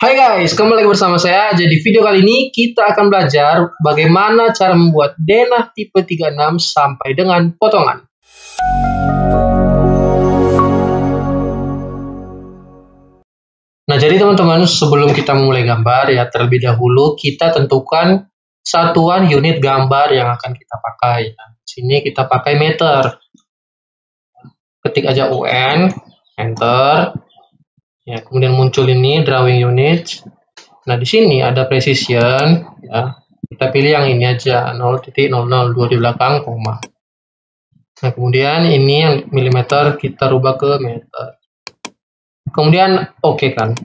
Hai guys, kembali lagi bersama saya. Jadi video kali ini kita akan belajar bagaimana cara membuat denah tipe 36 sampai dengan potongan. Nah, jadi teman-teman, sebelum kita memulai gambar ya, terlebih dahulu kita tentukan satuan unit gambar yang akan kita pakai. Nah, sini kita pakai meter. Ketik aja UN, enter. Ya, kemudian muncul ini drawing unit. Nah, di sini ada precision ya. Kita pilih yang ini aja 0.002 di belakang koma. Nah, kemudian ini yang milimeter kita rubah ke meter. Kemudian oke kan.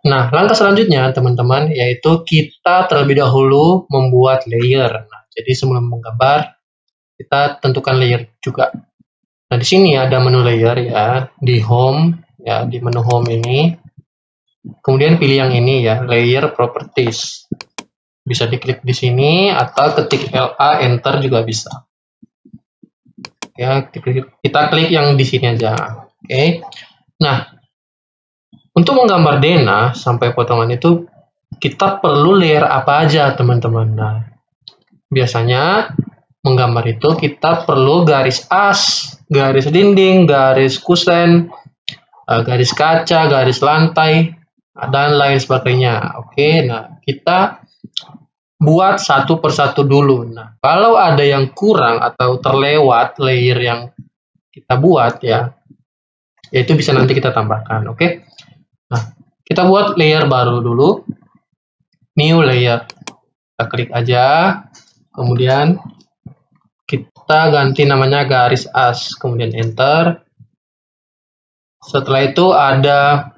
Nah, langkah selanjutnya teman-teman yaitu kita terlebih dahulu membuat layer. Nah, jadi sebelum menggambar kita tentukan layer juga. Nah, di sini ada menu layer ya, di home ya, di menu home ini. Kemudian pilih yang ini ya, layer properties. Bisa diklik di sini atau ketik LA enter juga bisa. Ya, kita klik yang di sini aja. Oke. Nah, untuk menggambar denah sampai potongan itu kita perlu layer apa aja, teman-teman. Nah, biasanya menggambar itu kita perlu garis as, garis dinding, garis kusen, garis kaca, garis lantai, dan lain sebagainya. Oke, nah kita buat satu persatu dulu. Nah, kalau ada yang kurang atau terlewat layer yang kita buat ya, itu bisa nanti kita tambahkan. Oke. Nah, kita buat layer baru dulu. New layer. Kita klik aja. Kemudian kita ganti namanya garis as. Kemudian enter. Setelah itu ada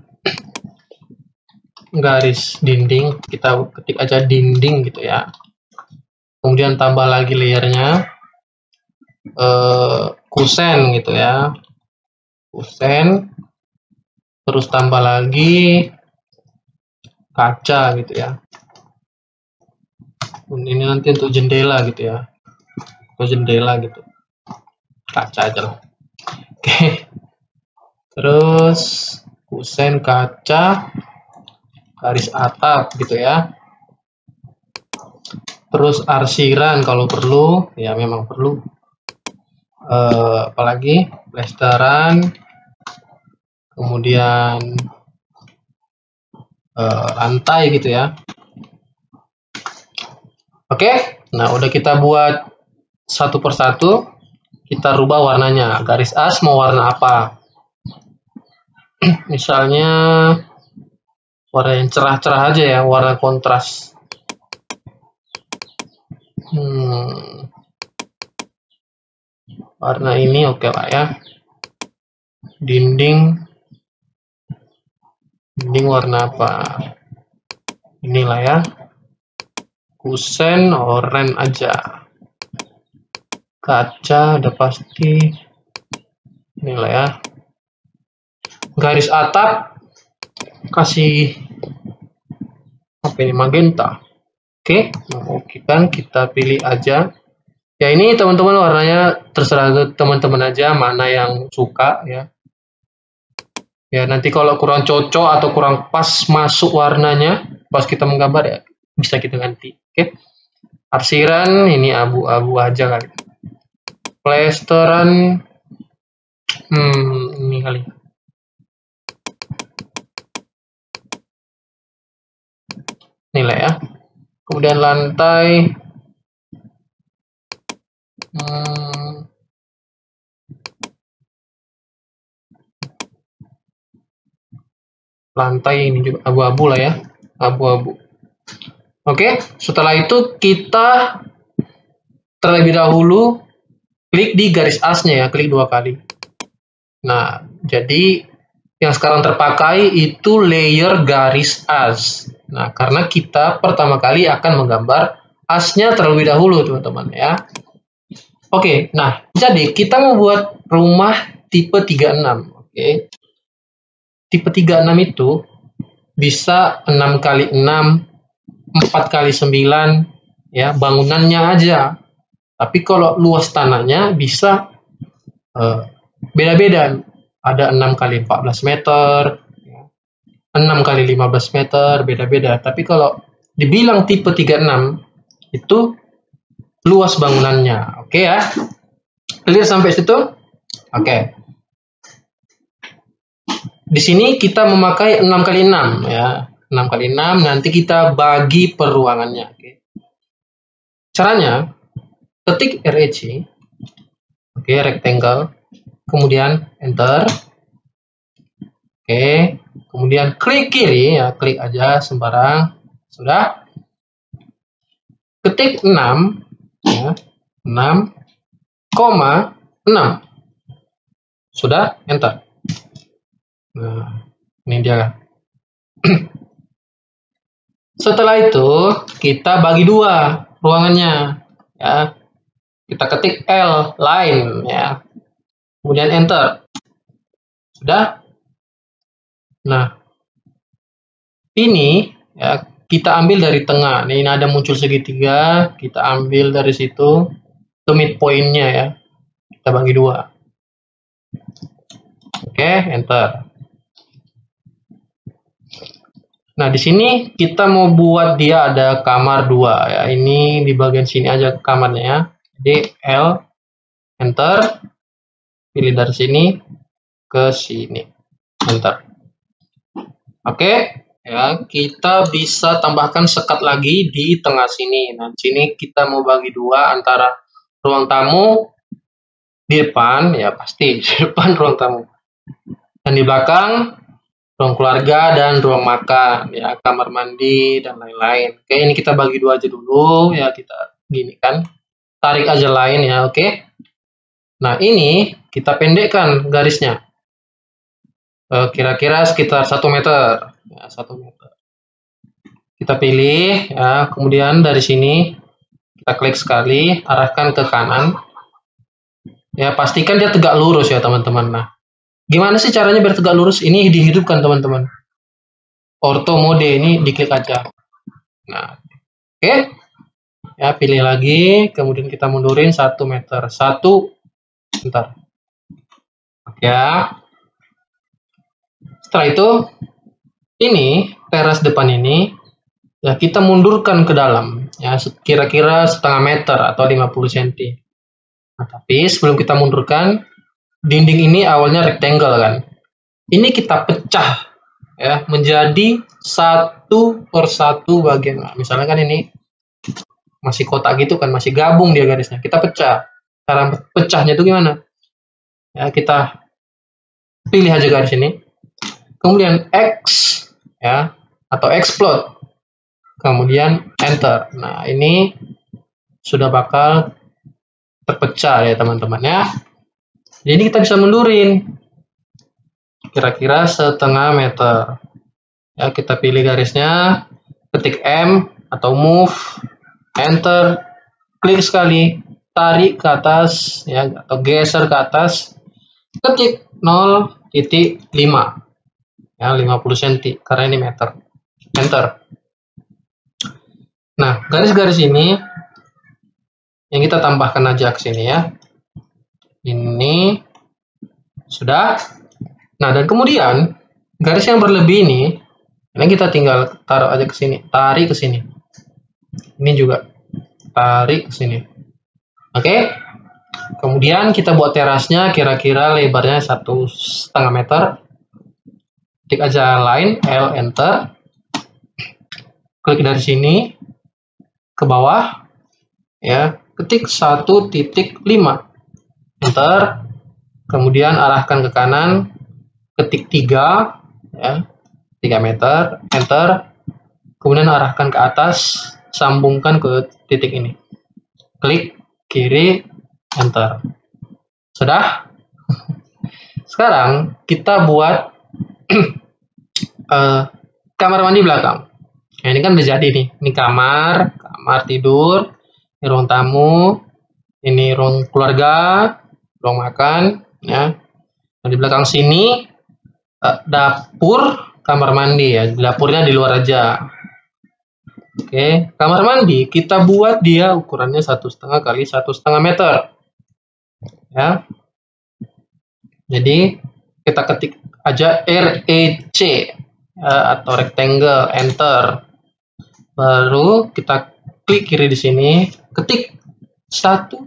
garis dinding, kita ketik aja dinding gitu ya. Kemudian tambah lagi layernya kusen gitu ya, kusen, terus tambah lagi kaca gitu ya. Ini nanti untuk jendela gitu ya, atau jendela gitu, kaca aja lah. Oke, terus kusen, kaca, garis atap gitu ya. Terus arsiran kalau perlu ya, memang perlu. Apalagi plesteran, kemudian lantai gitu ya. Oke, nah udah kita buat satu persatu, kita rubah warnanya. Garis as mau warna apa? Misalnya warna yang cerah-cerah aja ya, warna kontras. Warna ini oke lah ya. Dinding warna apa? Inilah ya. Kusen oranye aja. Kaca udah pasti. Inilah ya. Garis atap kasih apa ini, magenta. Oke, kita pilih aja. Ya, ini teman-teman warnanya terserah teman-teman aja mana yang suka ya. Ya, nanti kalau kurang cocok atau kurang pas masuk warnanya pas kita menggambar ya bisa kita ganti. Oke. Arsiran ini abu-abu aja kali. Plesteran ini kali. Inilah ya. Kemudian lantai lantai ini juga abu-abu lah ya, abu-abu. Oke, setelah itu kita terlebih dahulu klik di garis asnya ya, klik 2 kali. Nah, jadi yang sekarang terpakai itu layer garis as. Nah, karena kita pertama kali akan menggambar asnya terlebih dahulu, teman-teman ya. Oke, nah, jadi kita membuat rumah tipe 36. Oke. Tipe 36 itu bisa 6x6, 4x9 ya, bangunannya aja. Tapi kalau luas tanahnya bisa beda-beda. Ada 6x14 meter, 6 kali 15 meter, beda-beda. Tapi kalau dibilang tipe 36, itu luas bangunannya. Oke ya? Clear sampai situ? Oke. Di sini kita memakai 6 kali 6 ya. 6 kali 6 nanti kita bagi per ruangannya. Oke. Caranya, ketik REC. Oke, rectangle. Kemudian enter. Oke, kemudian klik kiri ya, klik aja sembarang. Sudah. Ketik 6 ya. 6, 6. Sudah, enter. Nah, ini dia. Setelah itu kita bagi dua ruangannya ya. Kita ketik L line ya. Kemudian enter. Sudah. Nah, ini ya kita ambil dari tengah. Ini ada muncul segitiga, kita ambil dari situ ke midpoint-nya ya. Kita bagi dua. Oke, enter. Nah, di sini kita mau buat dia ada kamar 2 ya. Ini di bagian sini aja kamarnya ya. Jadi L, enter. Pilih dari sini ke sini. Enter. Oke, ya, kita bisa tambahkan sekat lagi di tengah sini. Nah, di sini kita mau bagi dua antara ruang tamu di depan, ya pasti di depan ruang tamu. Dan di belakang ruang keluarga dan ruang makan, ya kamar mandi dan lain-lain. Oke, ini kita bagi dua aja dulu, ya kita gini kan, tarik aja lain ya, oke. Nah ini kita pendekkan garisnya, kira-kira sekitar 1 meter, ya 1 meter. Kita pilih, ya kemudian dari sini kita klik sekali, arahkan ke kanan. Ya pastikan dia tegak lurus ya teman-teman. Nah, gimana sih caranya biar tegak lurus? Ini dihidupkan teman-teman. Ortho mode ini diklik aja. Nah, oke. Ya, pilih lagi, kemudian kita mundurin 1 meter. 1, bentar. Ya. Setelah itu, ini teras depan ini, ya kita mundurkan ke dalam. Ya, kira-kira setengah meter atau 50 cm. Nah, tapi sebelum kita mundurkan, dinding ini awalnya rectangle kan. Ini kita pecah ya menjadi 1 per 1 bagian. Nah, misalnya kan ini masih kotak gitu kan, masih gabung dia garisnya. Kita pecah. Cara pecahnya itu gimana? Ya, kita pilih aja garis ini. Kemudian X ya atau explode. Kemudian enter. Nah, ini sudah bakal terpecah ya teman-teman ya. Jadi kita bisa mundurin kira-kira setengah meter. Ya, kita pilih garisnya, ketik M atau move, enter, klik sekali, tarik ke atas ya atau geser ke atas, ketik 0,5 ya 50 cm karena ini meter. Enter. Nah, garis-garis ini yang kita tambahkan aja ke sini ya. Ini sudah. Nah, dan kemudian garis yang berlebih ini kita tinggal taruh aja ke sini, tarik ke sini. Ini juga tarik ke sini. Oke. Kemudian kita buat terasnya kira-kira lebarnya 1,5 meter. Klik aja line, L, enter. Klik dari sini ke bawah. Ya, ketik 1,5. Enter. Kemudian arahkan ke kanan, ketik 3 ya, 3 meter, enter. Kemudian arahkan ke atas, sambungkan ke titik ini. Klik kiri, enter. Sudah? Sekarang kita buat kamar mandi belakang. Nah, ini kan udah jadi nih. Ini kamar tidur, ini ruang tamu, ini ruang keluarga, ruang makan ya. Nah, di belakang sini dapur, kamar mandi ya. Dapurnya di luar aja. Oke, kamar mandi kita buat dia ukurannya 1,5 kali 1,5 meter. Ya. Jadi kita ketik aja REC atau rectangle, enter. Baru kita klik kiri di sini, ketik 1.5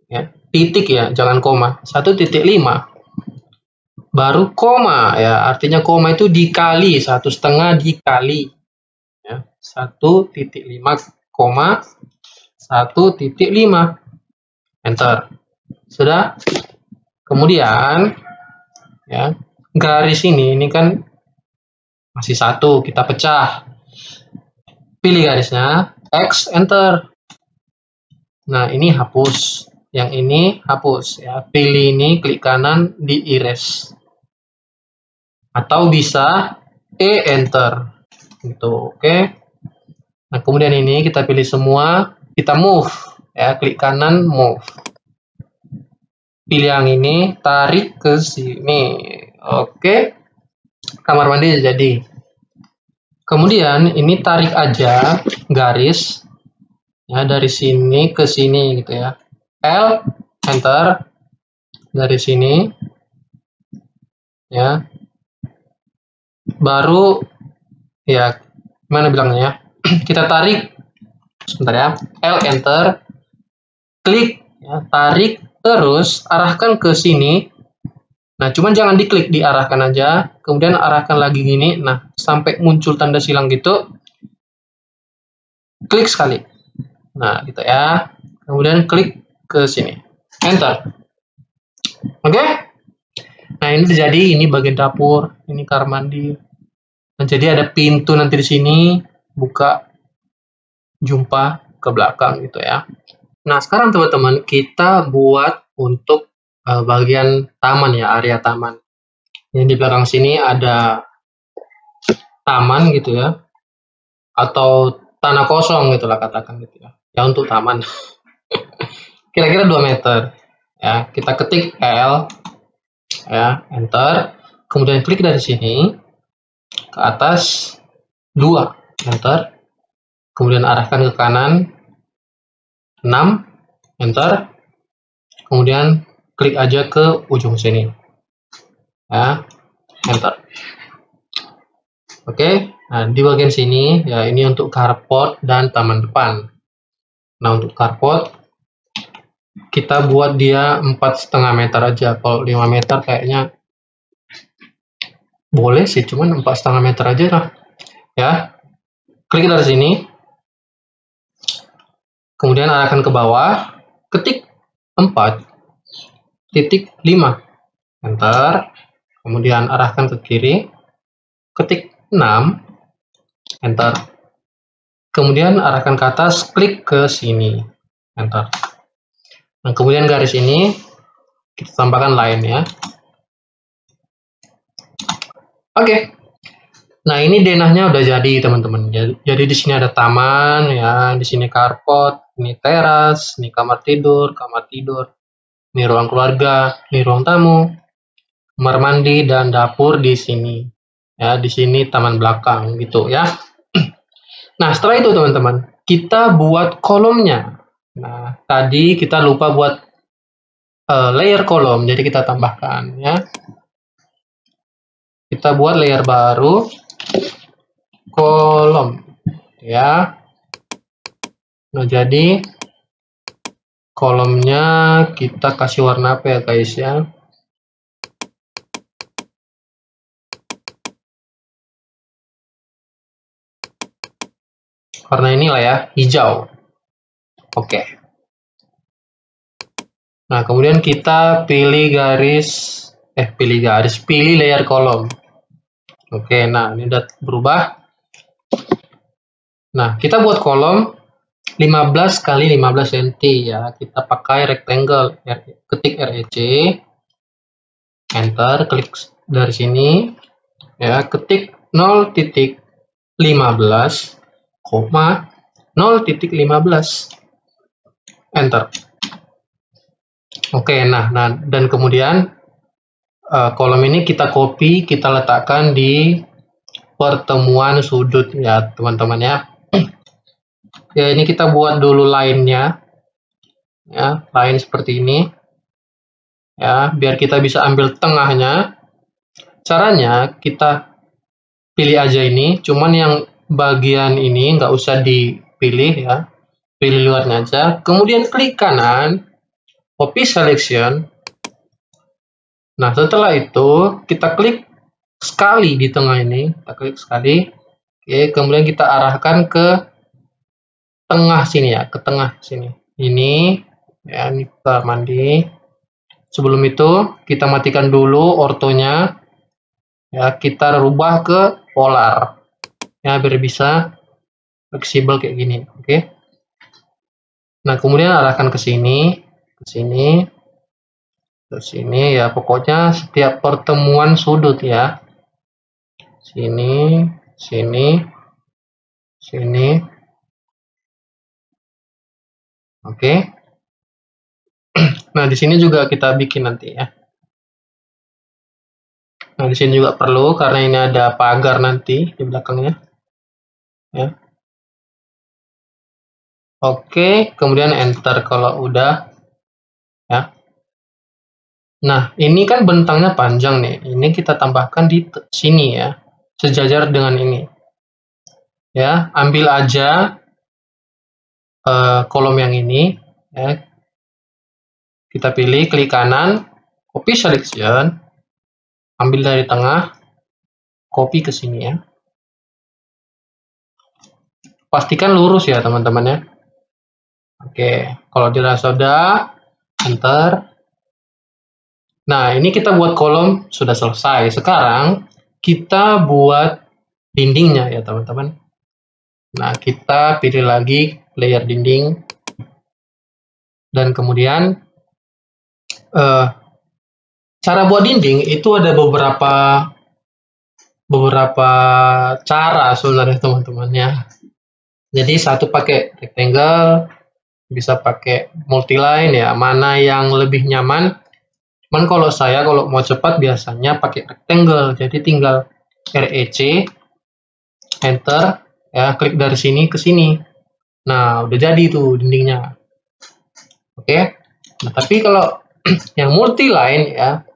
ya, titik ya, jangan koma. 1.5 baru koma ya, artinya koma itu dikali 1,5 dikali ya, 1.5 koma 1.5, enter. Sudah. Kemudian ya, garis ini kan masih satu, kita pecah. Pilih garisnya, X, enter. Nah, ini hapus. Yang ini hapus ya. Pilih ini, klik kanan, di erase. Atau bisa enter. Gitu, oke. Nah, kemudian ini kita pilih semua, kita move ya, klik kanan, move. Pilih yang ini, tarik ke sini. Oke. Kamar mandi jadi. Kemudian ini tarik aja garis ya, dari sini ke sini gitu ya. L, enter. Dari sini ya. Baru ya, mana bilangnya ya? Kita tarik sebentar ya. L, enter. Klik ya, tarik terus arahkan ke sini. Nah, cuman jangan diklik, diarahkan aja. Kemudian arahkan lagi gini. Nah, sampai muncul tanda silang gitu. Klik sekali. Nah, gitu ya. Kemudian klik ke sini. Enter. Oke? Nah, ini jadi ini bagian dapur, ini kamar mandi. Nah, jadi ada pintu nanti di sini, buka, jumpa ke belakang gitu ya. Nah, sekarang teman-teman kita buat untuk bagian taman ya, area taman. Yang di belakang sini ada taman gitu ya, atau tanah kosong gitulah katakan gitu ya. Ya untuk taman. Kira-kira 2 meter. Ya, kita ketik L ya, enter. Kemudian klik dari sini ke atas 2, enter. Kemudian arahkan ke kanan 6, enter. Kemudian klik aja ke ujung sini ya, enter. Oke. Nah, di bagian sini ya, ini untuk carport dan taman depan. Nah, untuk carport kita buat dia 4,5 meter aja. Kalau 5 meter kayaknya boleh sih, cuman 4,5 meter aja lah ya. Klik dari sini, kemudian arahkan ke bawah, ketik 4.5, enter. Kemudian arahkan ke kiri, ketik 6, enter. Kemudian arahkan ke atas, klik ke sini, enter. Nah, kemudian garis ini kita tambahkan line ya. Oke. Nah, ini denahnya udah jadi teman-teman. Jadi di sini ada taman ya, di sini carport, ini teras, ini kamar tidur, ini ruang keluarga, ini ruang tamu, kamar mandi dan dapur di sini. Ya, di sini taman belakang gitu ya. Nah, setelah itu teman-teman, kita buat kolomnya. Nah, tadi kita lupa buat layer kolom, jadi kita tambahkan ya. Kita buat layer baru, kolom ya. Nah, jadi kolomnya kita kasih warna apa ya guys ya? Warna inilah ya, hijau. Oke. Nah, kemudian kita pilih layer kolom. Oke, nah ini udah berubah. Nah, kita buat kolom 15 kali 15 cm ya. Kita pakai rectangle. Ketik REC, enter, klik dari sini ya, ketik 0.15, 0.15, enter. Oke, nah dan kemudian kolom ini kita copy, kita letakkan di pertemuan sudut ya teman-teman ya. Ya, ini kita buat dulu line-nya ya, line seperti ini ya, biar kita bisa ambil tengahnya. Caranya kita pilih aja ini, cuman yang bagian ini nggak usah dipilih ya, pilih luarnya aja. Kemudian klik kanan, copy selection. Nah, setelah itu kita klik sekali di tengah ini, kita klik sekali. Oke, kemudian kita arahkan ke tengah sini ya, ke tengah sini. Ini ya, ini kita mandi. Sebelum itu kita matikan dulu ortonya. Ya, kita rubah ke polar. Ya, biar bisa fleksibel kayak gini. Oke. Nah, kemudian arahkan ke sini, ke sini, ke sini ya. Pokoknya setiap pertemuan sudut ya. Sini, sini, sini. Oke. Nah, di sini juga kita bikin nanti ya. Nah, di sini juga perlu karena ini ada pagar nanti di belakangnya. Ya. Oke, kemudian enter kalau udah ya. Nah, ini kan bentangnya panjang nih. Ini kita tambahkan di sini ya, sejajar dengan ini. Ya, ambil aja kolom yang ini. Ya. Kita pilih, klik kanan, copy selection, ambil dari tengah, copy ke sini ya. Pastikan lurus ya teman-teman ya. Oke, kalau dirasa sudah, enter. Nah, ini kita buat kolom sudah selesai. Sekarang kita buat dindingnya ya teman-teman. Nah, kita pilih lagi layer dinding. Dan kemudian cara buat dinding itu ada beberapa cara sebenarnya teman-teman ya. Jadi satu pakai rectangle, bisa pakai multiline ya. Mana yang lebih nyaman? Cuman kalau saya kalau mau cepat biasanya pakai rectangle. Jadi tinggal REC, enter, ya klik dari sini ke sini. Nah, udah jadi tuh dindingnya. Oke. Nah, tapi kalau yang multiline ya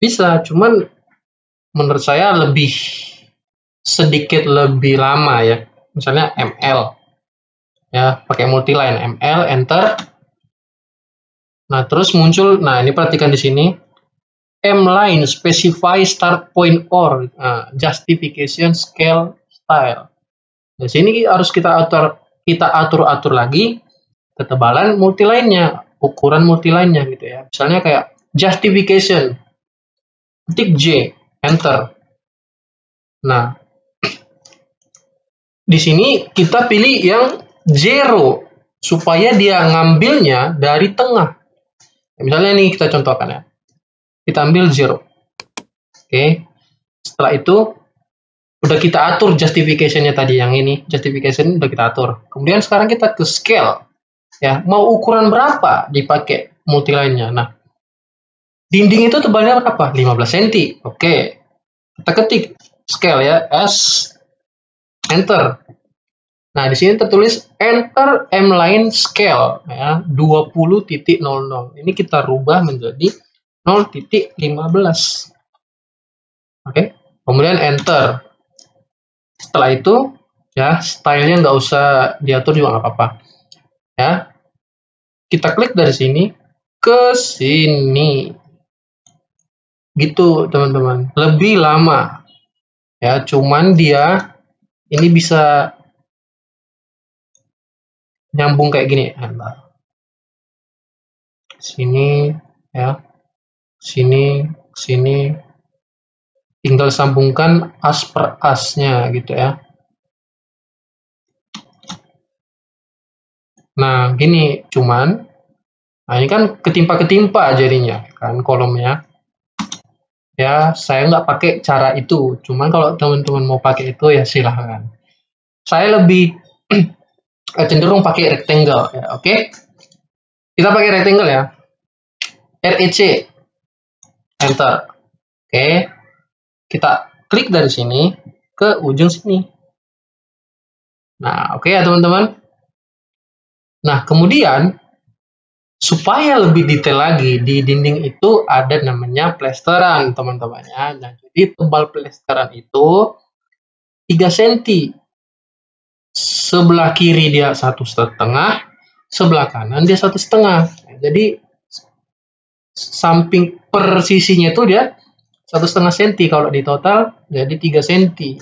bisa, cuman menurut saya sedikit lebih lama ya. Misalnya ML. Ya, pakai multiline ML, enter. Nah, terus muncul, nah ini perhatikan di sini, M-line specify start point or justification scale style. Di sini harus kita atur lagi ketebalan multiline-nya, ukuran multiline-nya gitu ya. Misalnya kayak justification, ketik J, enter. Nah, di sini kita pilih yang zero supaya dia ngambilnya dari tengah. Misalnya nih kita contohkan ya. Kita ambil 0. Oke. Setelah itu udah kita atur justification-nya tadi yang ini. Justification udah kita atur. Kemudian sekarang kita ke scale. Ya, mau ukuran berapa dipakai multiline-nya. Nah, dinding itu tebalnya berapa? 15 cm. Oke. Kita ketik scale ya, S, enter. Nah, di sini tertulis enter M-line scale ya, 20.00. Ini kita rubah menjadi 0.15. Oke, kemudian enter. Setelah itu ya stylenya nggak usah diatur juga nggak apa-apa. Ya, kita klik dari sini ke sini. Gitu teman-teman. Lebih lama. Ya, cuman dia ini bisa nyambung kayak gini. Sini ya. Sini, sini. Tinggal sambungkan as per asnya gitu ya. Nah, gini cuman nah ini kan ketimpa-ketimpa jadinya kan kolomnya. Ya, saya nggak pakai cara itu. Cuman kalau teman-teman mau pakai itu ya silahkan. Saya lebih cenderung pakai rectangle ya, oke? Kita pakai rectangle ya. REC, enter. Oke. Kita klik dari sini ke ujung sini. Nah, oke ya teman-teman. Nah, kemudian Supaya lebih detail lagi, di dinding itu ada namanya plesteran, teman-teman ya. Nah, jadi tebal plesteran itu 3 cm. Sebelah kiri dia 1,5, sebelah kanan dia 1,5. Jadi samping per sisinya itu dia 1,5 cm. Kalau di total jadi 3 cm.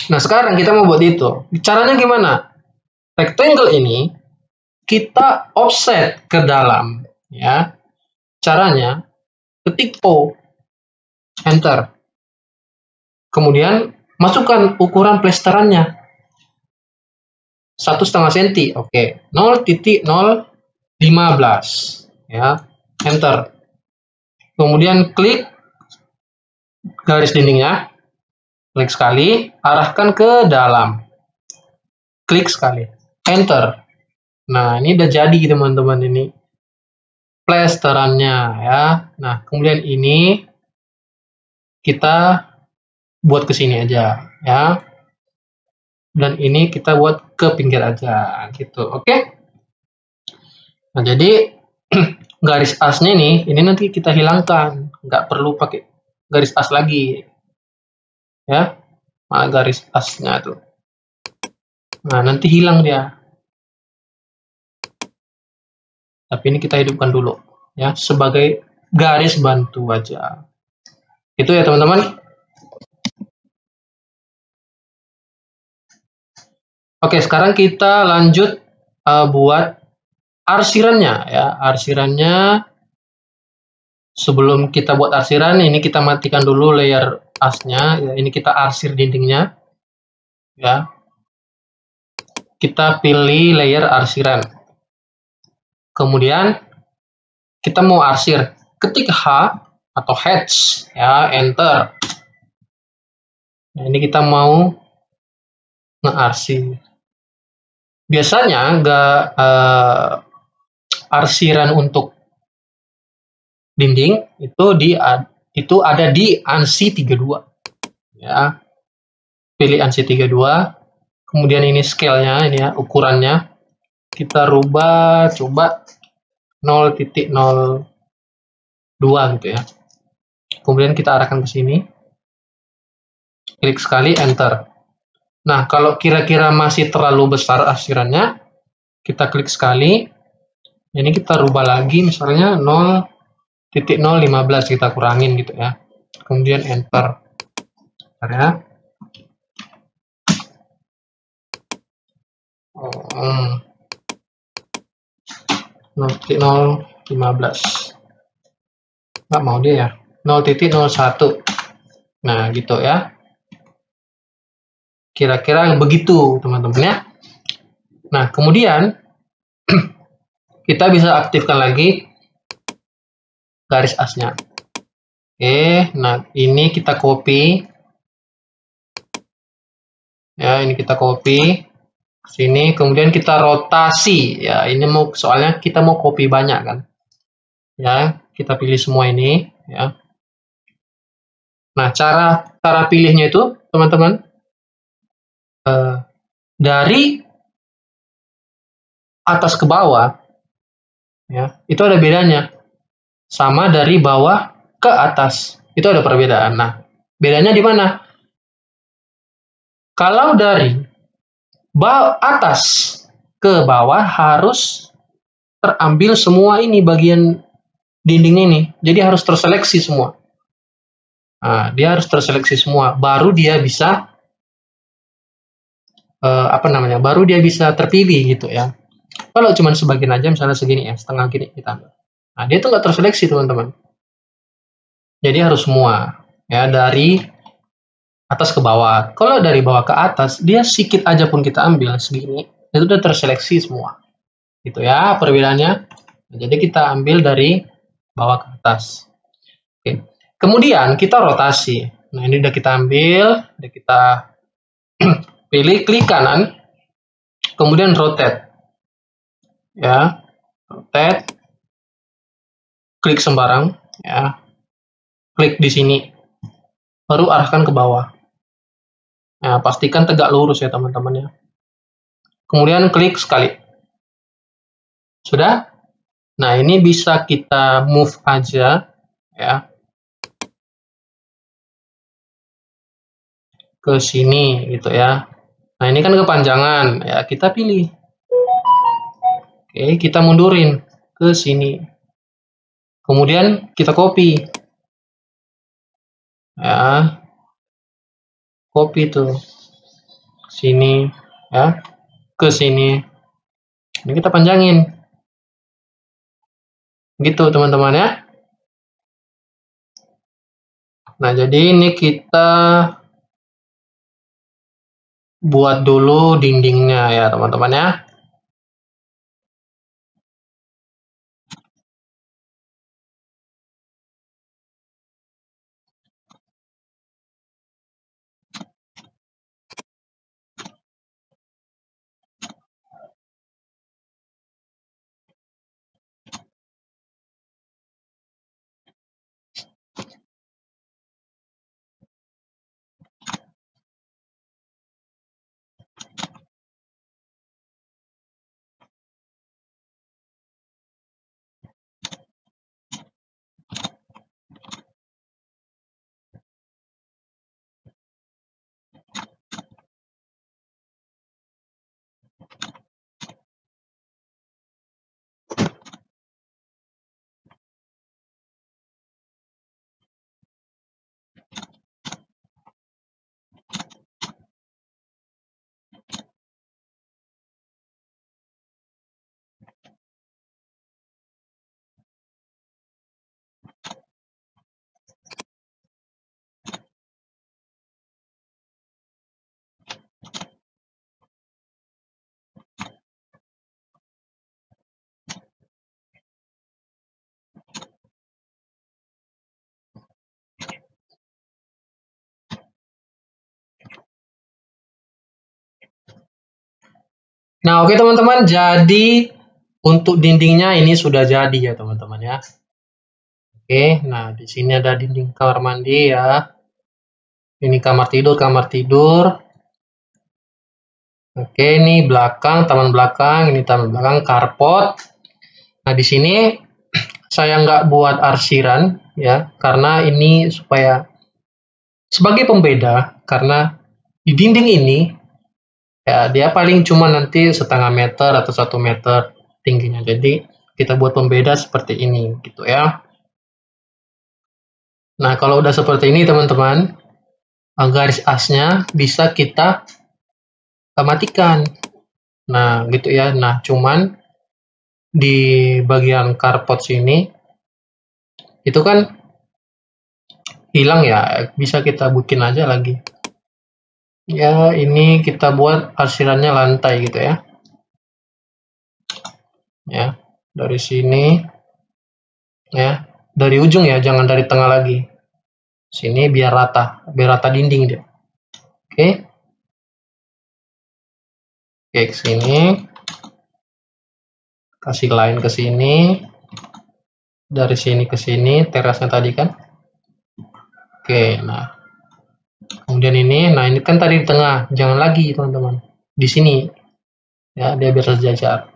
Nah, sekarang kita mau buat itu. Caranya gimana? Rectangle ini kita offset ke dalam, ya. Caranya ketik O, enter. Kemudian masukkan ukuran plesterannya 1,5 cm, oke, 0,015, ya, enter. Kemudian klik garis dindingnya, klik sekali, arahkan ke dalam, klik sekali, enter. Nah, ini udah jadi teman-teman, ini plesterannya ya. Nah, kemudian ini kita buat ke sini aja ya. Dan ini kita buat ke pinggir aja gitu. Oke? Nah, jadi garis asnya ini nanti kita hilangkan. Nggak perlu pakai garis as lagi. Ya. Nah, garis asnya tuh. Nah, nanti hilang dia. Tapi ini kita hidupkan dulu ya, sebagai garis bantu aja. Itu ya teman-teman. Oke, sekarang kita lanjut buat arsirannya ya. Arsirannya, sebelum kita buat arsiran, ini kita matikan dulu layer asnya. Ya, ini kita arsir dindingnya. Ya. Kita pilih layer arsiran. Kemudian kita mau arsir. Ketik H atau hatch ya, enter. Nah, ini kita mau ngearsir. Biasanya arsiran untuk dinding itu ada di ANSI 32 ya. Pilih ANSI 32, kemudian ini scale-nya, ini ya, ukurannya kita rubah coba 0,02 gitu ya. Kemudian kita arahkan ke sini, klik sekali, enter. Nah, kalau kira-kira masih terlalu besar arsirannya, kita klik sekali, ini kita rubah lagi, misalnya 0,015 kita kurangin gitu ya. Kemudian enter. Bentar ya. 0,015. Nggak mau dia ya. 0,01. Nah, gitu ya. Kira-kira begitu, teman-teman ya. Nah, kemudian kita bisa aktifkan lagi garis asnya. Oke, nah ini kita copy. Ya, ini kita copy ke sini, kemudian kita rotasi. Ya, ini soalnya kita mau copy banyak kan. Ya, kita pilih semua ini ya. Nah, cara pilihnya itu, teman-teman, dari atas ke bawah ya, itu ada bedanya. Sama dari bawah ke atas, itu ada perbedaan. Nah, bedanya di mana? Kalau dari atas ke bawah harus terambil semua ini bagian dinding ini. Jadi harus terseleksi semua. Nah, dia harus terseleksi semua, baru dia bisa baru dia bisa terpilih gitu ya. Kalau cuma sebagian aja, misalnya segini ya, setengah gini kita ambil. Nah, dia tuh nggak terseleksi teman-teman. Jadi harus semua ya, dari atas ke bawah. Kalau dari bawah ke atas, dia sedikit aja pun kita ambil segini, itu udah terseleksi semua. Gitu ya perbedaannya. Jadi kita ambil dari bawah ke atas. Oke. Kemudian kita rotasi. Nah, ini udah kita ambil, udah kita pilih, klik kanan, kemudian rotate. Ya, rotate. Klik sembarang, ya. Klik di sini. Baru arahkan ke bawah. Nah, pastikan tegak lurus ya teman-teman ya. Kemudian klik sekali. Sudah? Nah, ini bisa kita move aja ya ke sini gitu ya. Nah, ini kan kepanjangan ya, kita pilih. Oke, kita mundurin ke sini. Kemudian kita copy. Ya, copy tuh sini ya, ke sini. Ini kita panjangin. Gitu teman-teman ya. Nah, jadi ini kita buat dulu dindingnya ya teman-teman ya. Nah, oke teman-teman, jadi untuk dindingnya ini sudah jadi ya teman-teman ya. Oke, nah di sini ada dinding kamar mandi ya. Ini kamar tidur, kamar tidur. Oke, ini belakang, taman belakang, ini taman belakang, carport. Nah, di sini saya nggak buat arsiran ya, karena ini supaya sebagai pembeda, karena di dinding ini ya dia paling cuma nanti setengah meter atau 1 meter tingginya. Jadi kita buat pembeda seperti ini gitu ya. Nah, kalau udah seperti ini teman-teman, garis asnya bisa kita matikan. Nah, gitu ya. Nah, cuman di bagian carport sini itu kan hilang ya, bisa kita bikin aja lagi. Ya, ini kita buat arsirannya lantai gitu ya. Ya, dari sini ya, dari ujung ya, jangan dari tengah lagi. Sini biar rata dinding dia. Oke. Oke, ke sini. Kasih line ke sini. Dari sini ke sini, terasnya tadi kan. Oke, nah. Kemudian ini, nah ini kan tadi di tengah, jangan lagi teman-teman. Di sini, ya dia biar sejajar.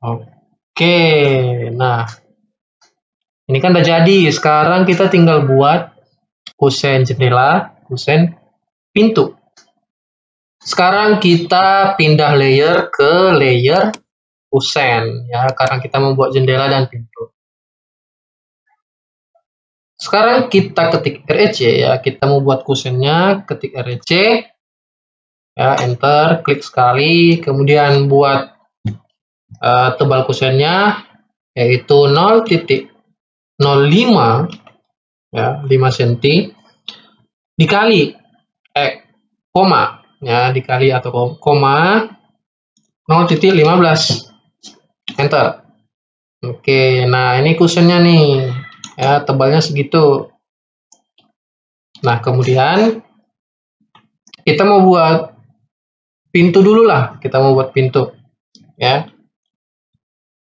Oke, nah ini kan udah jadi. Sekarang kita tinggal buat kusen jendela, kusen pintu. Sekarang kita pindah layer ke layer kusen ya, karena kita membuat jendela dan pintu. Sekarang kita ketik REC ya, kita mau buat kusennya, ketik REC ya, enter, klik sekali, kemudian buat tebal kusennya yaitu 0,05 ya, 5 cm dikali koma ya, dikali atau koma 0,15, enter. Oke, nah ini kusennya nih ya, tebalnya segitu. Nah, kemudian kita mau buat pintu dulu lah, kita mau buat pintu ya.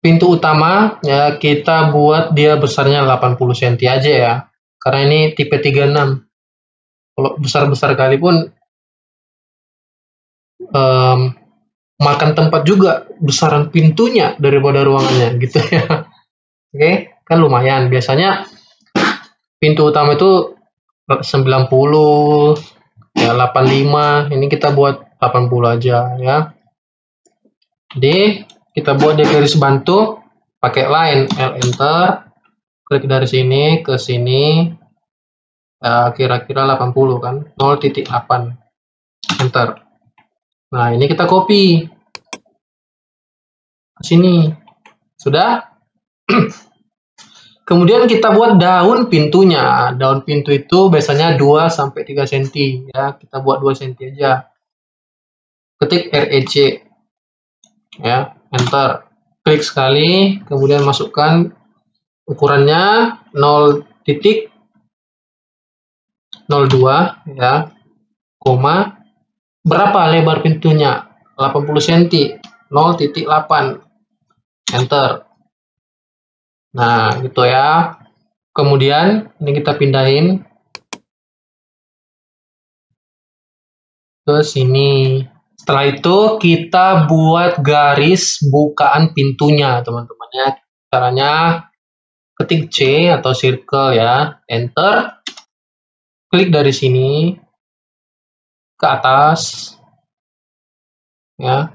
Pintu utama ya, kita buat dia besarnya 80 cm aja ya, karena ini tipe 36. Kalau besar-besar kali pun makan tempat juga besaran pintunya daripada ruangannya gitu ya. Oke, kan lumayan. Biasanya pintu utama itu 90 ya 85, ini kita buat 80 aja ya. Jadi kita buat dia garis bantu pakai line L enter, klik dari sini ke sini ya, kira-kira 80 kan, 0.8 enter. Nah ini kita copy ke sini sudah. Kemudian kita buat daun pintunya. Daun pintu itu biasanya 2-3 cm ya. Kita buat 2 cm aja. Ketik REC ya, enter. Klik sekali, kemudian masukkan ukurannya 0.02 ya. Koma berapa lebar pintunya? 80 cm. 0.8 enter. Nah, gitu ya. Kemudian ini kita pindahin ke sini. Setelah itu kita buat garis bukaan pintunya, teman-teman ya. Caranya ketik C atau circle ya, enter. Klik dari sini ke atas ya.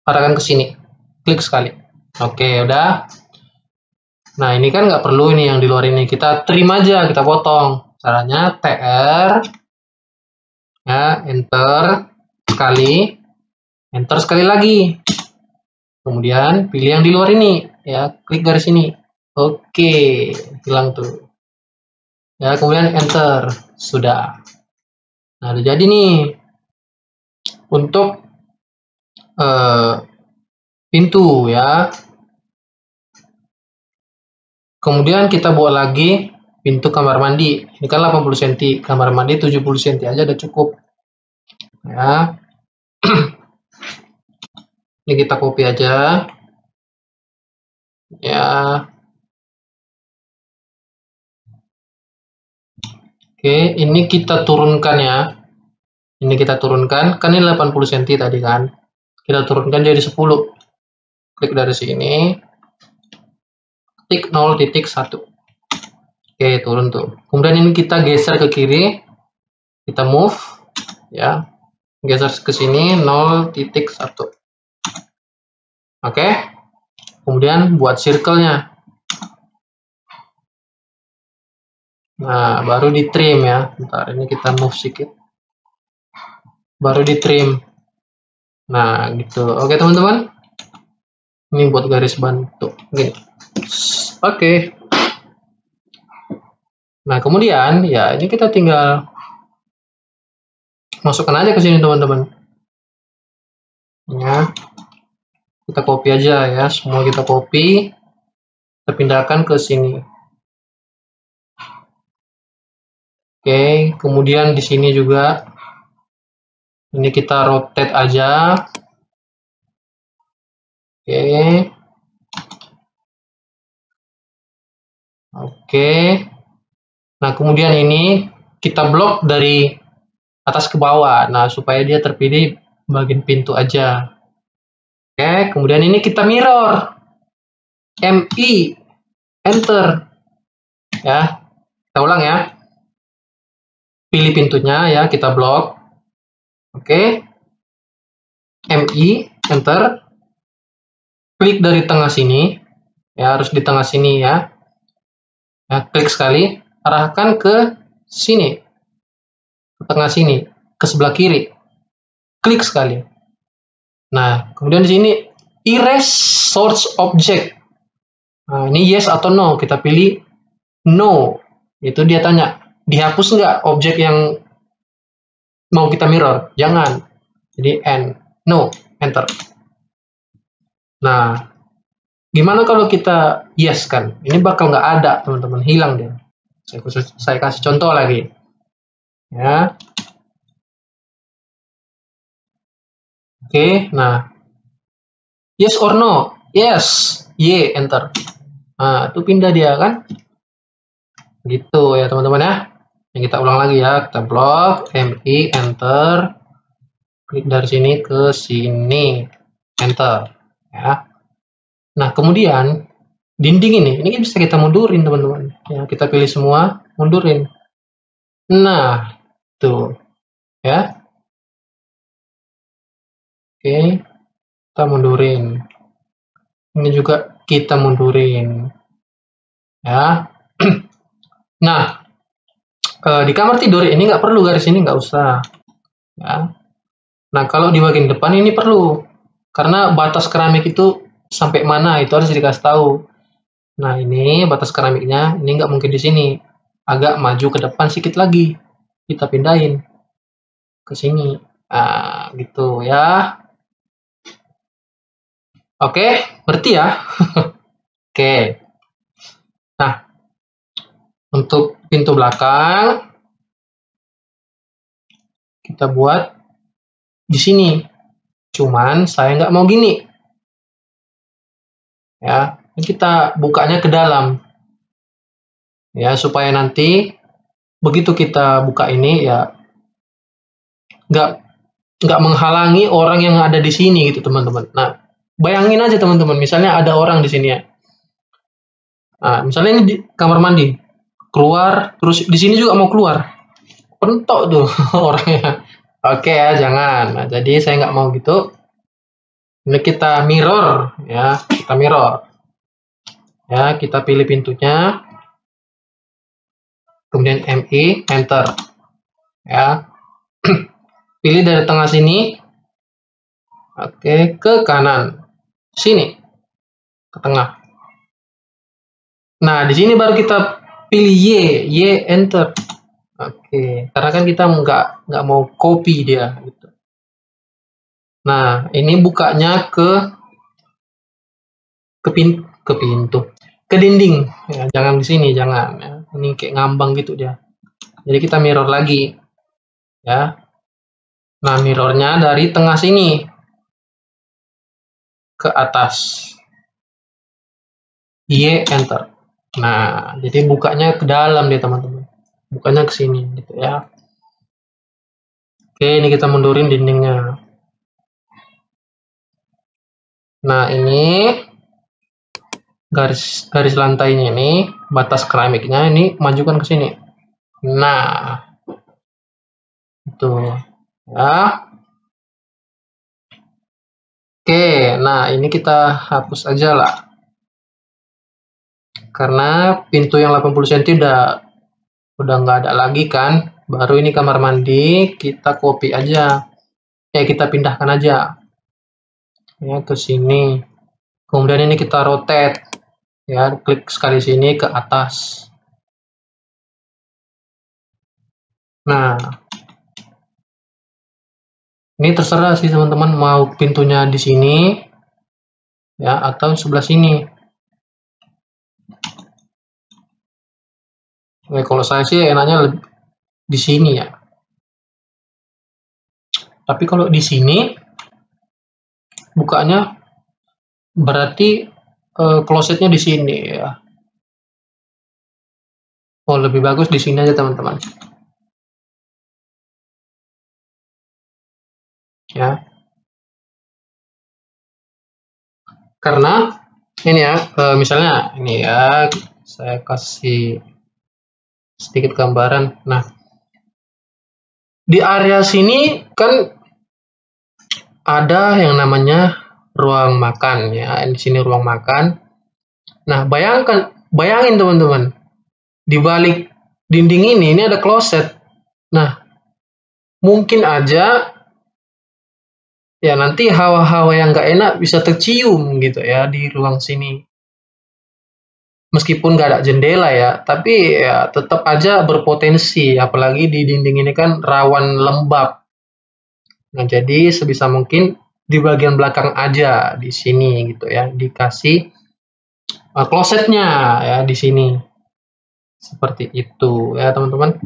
Arahkan ke sini. Klik sekali. Oke, udah. Nah, ini kan nggak perlu ini yang di luar ini. Kita trim aja, kita potong. Caranya TR ya, enter sekali, enter sekali lagi. Kemudian pilih yang di luar ini ya, klik garis ini. Oke, hilang tuh. Ya, kemudian enter. Sudah. Nah, udah jadi nih untuk pintu ya. Kemudian kita buat lagi pintu kamar mandi. Ini kan 80 cm, kamar mandi 70 cm aja udah cukup. Ya. Ini kita copy aja. Ya. Oke, ini kita turunkan ya. Ini kita turunkan, kan ini 80 cm tadi kan. Kita turunkan jadi 10. Klik dari sini. Ketik 0.1. Oke, turun tuh. Kemudian ini kita geser ke kiri. Kita move ya. Geser ke sini 0.1. Oke. Kemudian buat circle-nya. Nah, baru di trim ya. Bentar, ini kita move sedikit. Baru di trim. Nah, gitu. Oke, teman-teman. Ini buat garis bantu. Gini. Oke. Nah, kemudian ya ini kita tinggal masukkan aja ke sini, teman-teman. Ya. Kita copy aja ya. Semua kita copy. Kita pindahkan ke sini. Oke, kemudian di sini juga ini kita rotate aja. Oke. Oke. Nah, kemudian ini kita blok dari atas ke bawah. Nah, supaya dia terpilih bagian pintu aja. Oke, kemudian ini kita mirror. MI enter. Ya. Kita ulang ya. Pilih pintunya ya, kita blok. Oke. MI enter. Klik dari tengah sini. Ya, harus di tengah sini ya. Ya, klik sekali, arahkan ke sini. Ke tengah sini, ke sebelah kiri. Klik sekali. Nah, kemudian di sini erase source object. Nah, ini yes atau no, kita pilih no. Itu dia tanya, dihapus nggak objek yang mau kita mirror? Jangan. Jadi N, no, enter. Nah, gimana kalau kita yes kan? Ini bakal nggak ada, teman-teman, hilang dia. Saya kasih contoh lagi. Ya. Oke, nah. Yes or no? Yes. Y, enter. Nah, itu pindah dia kan? Gitu ya, teman-teman ya. Yang kita ulang lagi ya. Kita blok, MI, enter. Klik dari sini ke sini, enter ya. Nah, kemudian dinding ini bisa kita mundurin teman-teman. Ya, kita pilih semua, mundurin. Nah, tuh ya. Oke, kita mundurin. Ini juga kita mundurin. Ya. Nah, di kamar tidur ini nggak perlu garis ini, nggak usah. Ya. Nah, kalau di bagian depan ini perlu. Karena batas keramik itu sampai mana itu harus dikasih tahu. Nah, ini batas keramiknya, ini nggak mungkin di sini. Agak maju ke depan sedikit lagi. Kita pindahin ke sini. Nah, gitu ya. Oke, berarti ya. Oke. Nah, untuk pintu belakang, kita buat di sini. Cuman saya nggak mau gini. Ya, kita bukanya ke dalam. Ya, supaya nanti begitu kita buka ini ya nggak menghalangi orang yang ada di sini gitu teman-teman. Nah, bayangin aja teman-teman, misalnya ada orang di sini ya. Nah, misalnya ini di kamar mandi, keluar, terus di sini juga mau keluar, pentok tuh orangnya. Oke ya, jangan. Nah, jadi saya nggak mau gitu. Ini kita mirror ya, kita mirror. Ya, kita pilih pintunya, kemudian MI, enter. Ya, pilih dari tengah sini. Oke, ke kanan, sini, ke tengah. Nah, di sini baru kita pilih Y, enter. Oke, karena kan kita nggak mau copy dia. Gitu. Nah, ini bukanya ke pintu, ke dinding. Ya, jangan di sini, jangan. Ya. Ini kayak ngambang gitu dia. Jadi kita mirror lagi, ya. Nah, mirrornya dari tengah sini ke atas. Y, enter. Nah, jadi bukanya ke dalam deh teman-teman. Bukanya ke sini gitu ya. Oke, ini kita mundurin dindingnya. Nah, ini garis lantainya ini, batas keramiknya ini majukan ke sini. Nah, itu ya. Oke, nah ini kita hapus aja lah. Karena pintu yang 80 cm udah nggak ada lagi kan. Baru ini kamar mandi, kita copy aja. Kita pindahkan aja. Ya, ke sini. Kemudian ini kita rotate. Ya, klik sekali sini ke atas. Nah, ini terserah sih teman-teman mau pintunya di sini ya atau sebelah sini. Kalau saya sih enaknya di sini ya. Tapi kalau di sini bukanya berarti klosetnya di sini ya. Oh, lebih bagus di sini aja teman-teman. Ya. Karena ini ya, misalnya ini ya, saya kasih sedikit gambaran. Nah, di area sini kan ada yang namanya ruang makan ya. Di sini ruang makan. Nah, bayangin teman-teman, di balik dinding ini ada kloset. Nah, mungkin aja ya nanti hawa-hawa yang nggak enak bisa tercium gitu ya di ruang sini. Meskipun nggak ada jendela ya, tapi ya tetap aja berpotensi, apalagi di dinding ini kan rawan lembab. Nah, jadi sebisa mungkin di bagian belakang aja di sini gitu ya, dikasih klosetnya ya di sini. Seperti itu ya teman-teman.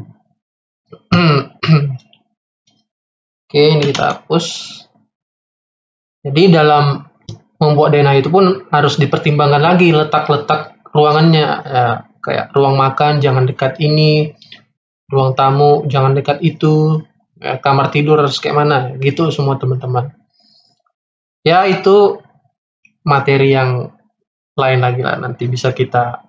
Oke, ini kita hapus. Jadi dalam membuat denah itu pun harus dipertimbangkan lagi letak-letak ruangannya ya, kayak ruang makan jangan dekat ini, ruang tamu jangan dekat itu, kamar tidur harus kayak mana, gitu semua teman-teman. Ya itu materi yang lain lagi lah, nanti bisa kita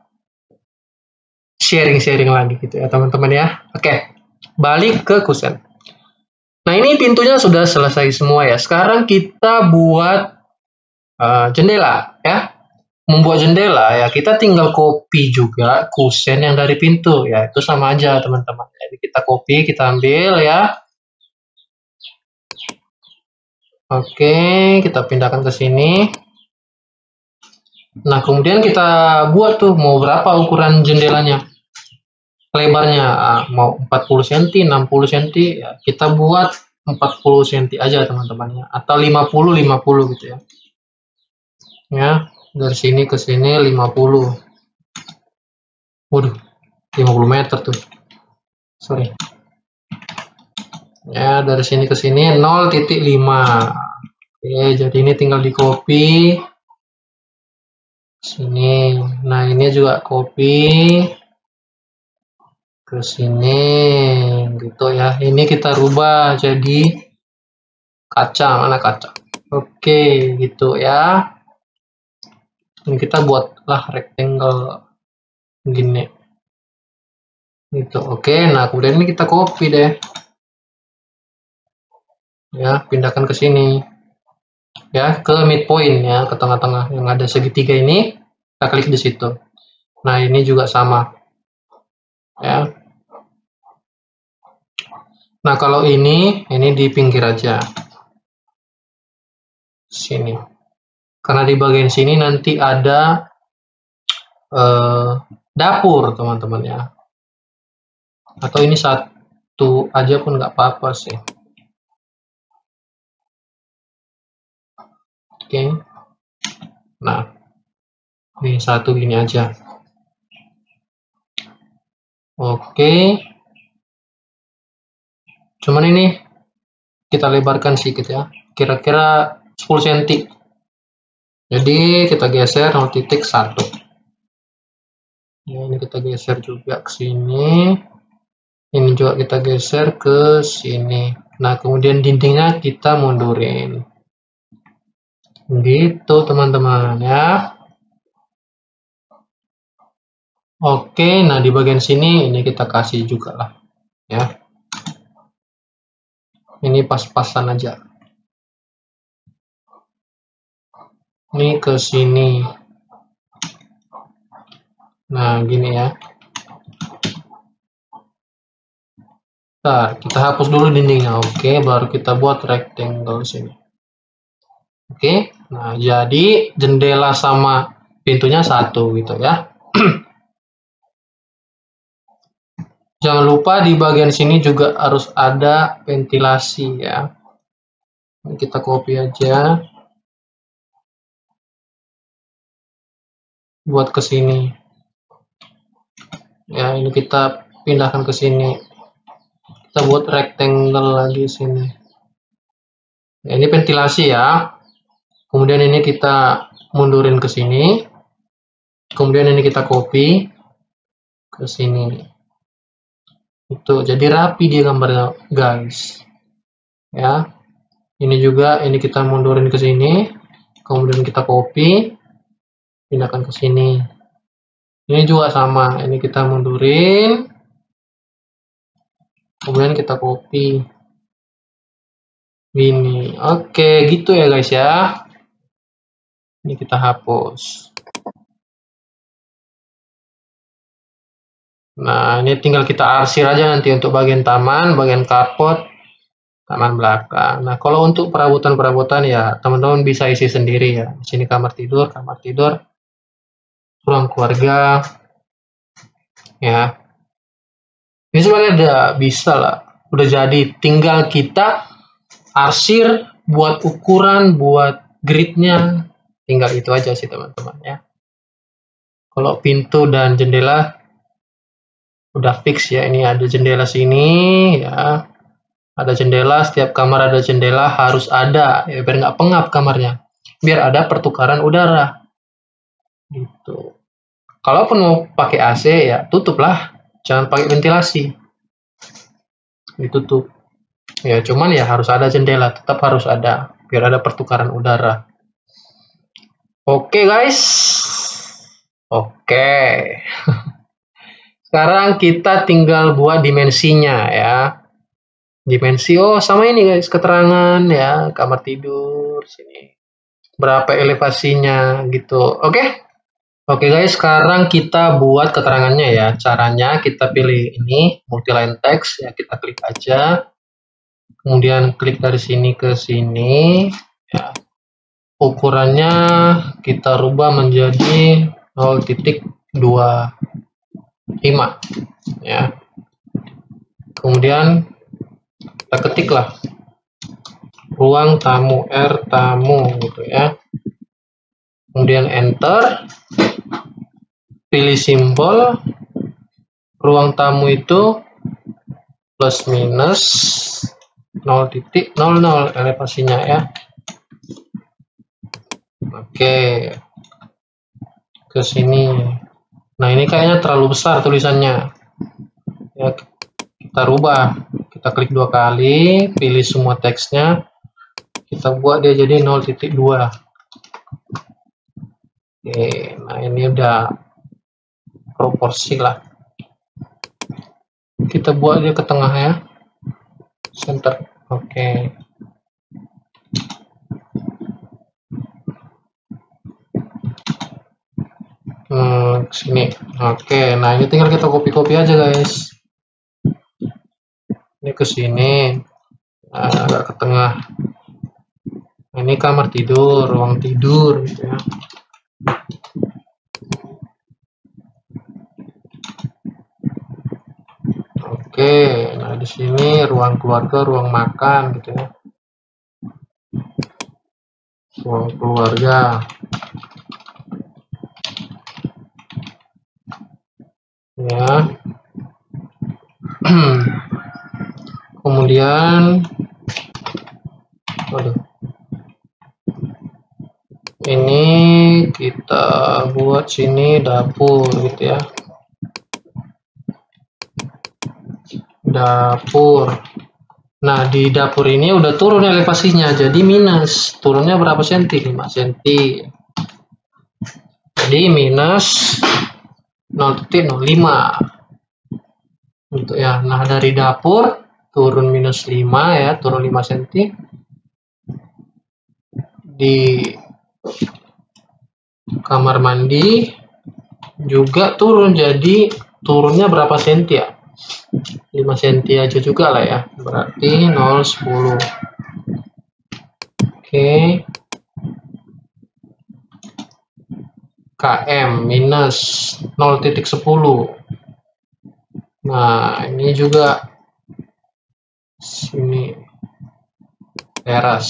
sharing-sharing lagi gitu ya teman-teman ya. Oke, balik ke kusen. Nah ini pintunya sudah selesai semua ya. Sekarang kita buat jendela ya. Membuat jendela ya kita tinggal copy juga kusen yang dari pintu ya, itu sama aja teman-teman. Jadi kita copy, kita ambil ya. Oke, kita pindahkan ke sini. Nah kemudian kita buat tuh mau berapa ukuran jendelanya, lebarnya mau 40 cm 60 cm ya, kita buat 40 cm aja teman-teman ya, atau 50 gitu ya. Ya dari sini ke sini 50. Waduh, 50 meter tuh. Sorry. Ya, dari sini ke sini 0,5. Oke, jadi ini tinggal di copy. Sini. Nah, ini juga copy ke sini. Gitu ya. Ini kita rubah jadi kaca. Mana kaca? Oke, gitu ya. Ini kita buatlah rectangle gini. Gitu. Oke, nah kemudian ini kita copy deh. Ya, pindahkan ke sini. Ya, ke midpoint ya, ke tengah-tengah yang ada segitiga ini. Kita klik di situ. Nah, ini juga sama. Ya. Nah, kalau ini di pinggir aja. Sini. Karena di bagian sini nanti ada dapur, teman-teman ya. Atau ini satu aja pun nggak apa-apa sih. Oke. Nah, ini satu gini aja. Oke. Cuman ini kita lebarkan sedikit ya. Kira-kira 10 cm. Jadi kita geser 0,1. Ya, ini kita geser juga ke sini. Ini juga kita geser ke sini. Nah, kemudian dindingnya kita mundurin. Gitu, teman-teman ya. Oke, nah di bagian sini ini kita kasih juga lah. Ya. Ini pas-pasan aja. Ini ke sini. Nah, gini ya. Nah, kita hapus dulu dindingnya. Oke, baru kita buat rectangle sini. Oke, nah jadi jendela sama pintunya satu gitu ya. Jangan lupa di bagian sini juga harus ada ventilasi ya. Ini kita copy aja. Buat ke sini. Ya, ini kita pindahkan ke sini. Kita buat rectangle lagi sini. Ya, ini ventilasi ya. Kemudian ini kita mundurin ke sini. Kemudian ini kita copy ke sini. Itu jadi rapi dia gambarnya, guys. Ya. Ini juga ini kita mundurin ke sini. Kemudian kita copy, pindahkan ke sini. Ini juga sama. Ini kita mundurin. Kemudian kita copy. Gini. Oke, gitu ya guys ya. Ini kita hapus. Nah, ini tinggal kita arsir aja nanti untuk bagian taman, bagian carport, taman belakang. Nah, kalau untuk perabotan-perabotan ya teman-teman bisa isi sendiri ya. Di sini kamar tidur, ruang keluarga. Ya. Ini sebenarnya udah bisa lah. Udah jadi, tinggal kita arsir, buat ukuran, buat gridnya, tinggal itu aja sih teman-teman ya. Kalau pintu dan jendela udah fix ya, ini ada jendela sini ya, ada jendela, setiap kamar ada jendela, harus ada ya, biar nggak pengap kamarnya, biar ada pertukaran udara gitu. Kalaupun mau pakai AC ya tutuplah, jangan pakai ventilasi, ditutup. Ya, cuman ya harus ada jendela, tetap harus ada, biar ada pertukaran udara. Oke guys. Oke. Sekarang kita tinggal buat dimensinya ya. Dimensi, oh sama ini guys, keterangan ya, kamar tidur, sini. Berapa elevasinya gitu, oke? Oke guys, sekarang kita buat keterangannya ya. Caranya kita pilih ini, multiline text ya, kita klik aja. Kemudian klik dari sini ke sini ya. Ukurannya kita rubah menjadi 0.25 ya. Kemudian kita ketiklah ruang tamu, R tamu gitu ya. Kemudian enter, pilih simbol, ruang tamu itu plus minus 0.00 elevasinya ya. Oke, ke sini. Nah ini kayaknya terlalu besar tulisannya ya, kita rubah, kita klik 2 kali, pilih semua teksnya, kita buat dia jadi 0.2. Oke, nah ini udah proporsi lah, kita buat dia ke tengah ya, center. Oke. Sini. Oke, nah ini tinggal kita copy aja guys. Ini ke sini, nah, agak ke tengah. Nah, ini kamar tidur, ruang tidur gitu ya. Oke, nah di sini ruang keluarga, ruang makan gitu ya. Ruang keluarga. Ya. Kemudian ini kita buat sini dapur gitu ya. Dapur. Nah, di dapur ini udah turun elevasinya, jadi minus. Turunnya berapa senti? 5 senti. Jadi minus 0.05. Untuk ya. Nah, dari dapur turun minus 5 ya, turun 5 senti. Di kamar mandi juga turun, jadi turunnya berapa senti ya? 5 senti aja juga lah ya, berarti 0,10. Oke, km minus 0.10. Nah ini juga sini teras,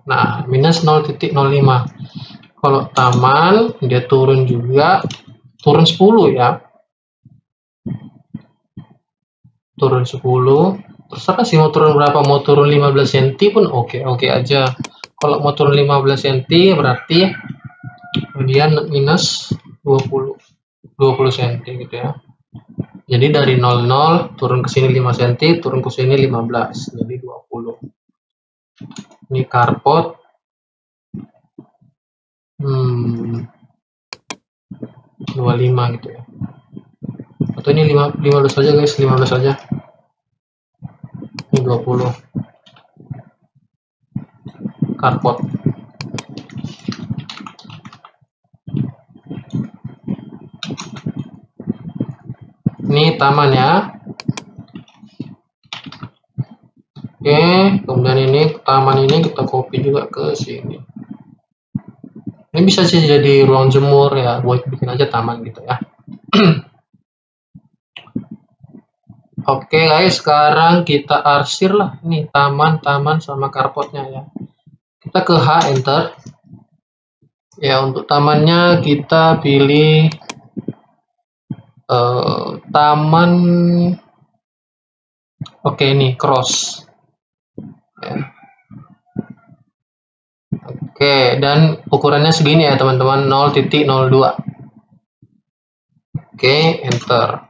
nah minus 0.05. Kalau taman dia turun juga, turun 10 ya, turun 10. Terserah sih mau turun berapa, mau turun 15 cm pun oke aja. Kalau mau turun 15 cm berarti kemudian minus 20 cm gitu ya. Jadi dari 00 turun ke sini 5 cm, turun ke sini 15, jadi 20. Ini carport. 25 gitu ya. Atau ini 15 saja guys, 15 saja. Ini 20. Carport. Ini taman ya. Oke, kemudian ini taman ini kita copy juga ke sini. Ini bisa sih jadi ruang jemur ya, buat bikin aja taman gitu ya. Oke guys, sekarang kita arsir lah nih taman sama carportnya ya. Kita ke H, enter. Ya, untuk tamannya kita pilih taman. Oke, ini cross. Ya. Oke, dan ukurannya segini ya teman-teman, 0.02. Oke, enter.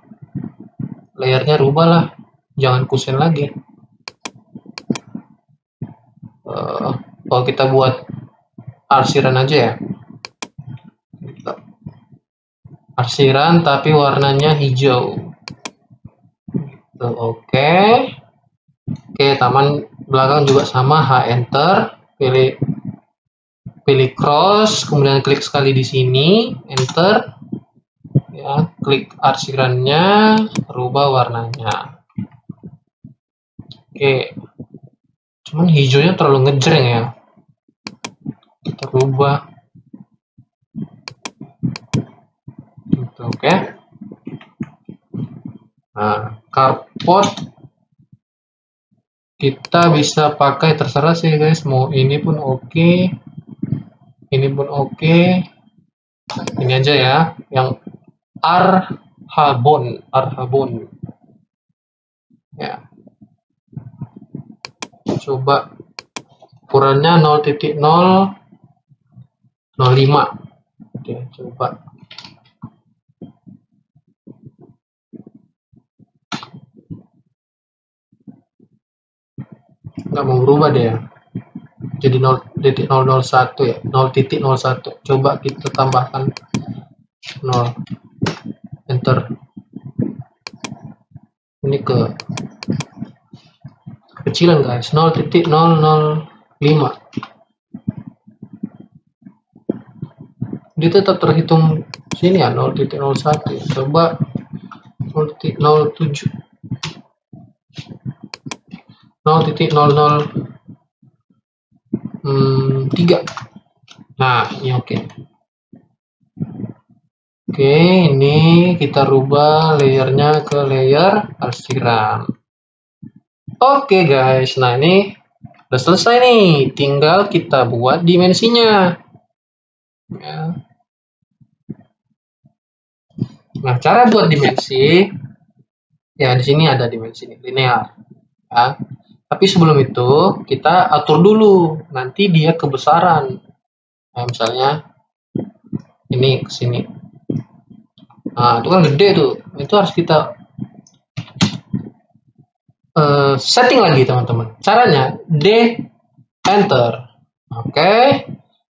Layarnya rubah lah, jangan kusen lagi. Kalau kita buat arsiran aja ya, arsiran tapi warnanya hijau. Oke, taman belakang juga sama, enter, pilih cross, kemudian klik sekali di sini, enter, ya, klik arsirannya, rubah warnanya. Oke, cuman hijaunya terlalu ngejreng ya, kita rubah. Gitu, oke. Nah, carport kita bisa pakai terserah sih guys, mau ini pun oke, ini pun oke. Ini aja ya, yang Arhabon ya. Coba ukurannya 0.005. Oke, coba. Nggak mau berubah deh ya, jadi 0.001 ya, 0.01. Coba kita tambahkan 0, enter. Ini kecilan guys, 0.005. Dia tetap terhitung sini ya, 0.01 ya. Coba 0.07, 0.003. Nah, ini oke. Oke, ini kita rubah layernya ke layer arsiran. Oke guys, nah ini udah selesai nih, tinggal kita buat dimensinya. Ya. Nah, cara buat dimensi, ya di sini ada dimensi linear. Ya. Tapi sebelum itu kita atur dulu, nanti dia kebesaran. Nah, misalnya ini ke sini. Nah, itu kan gede tuh. Itu harus kita setting lagi teman-teman. Caranya D, enter. Oke.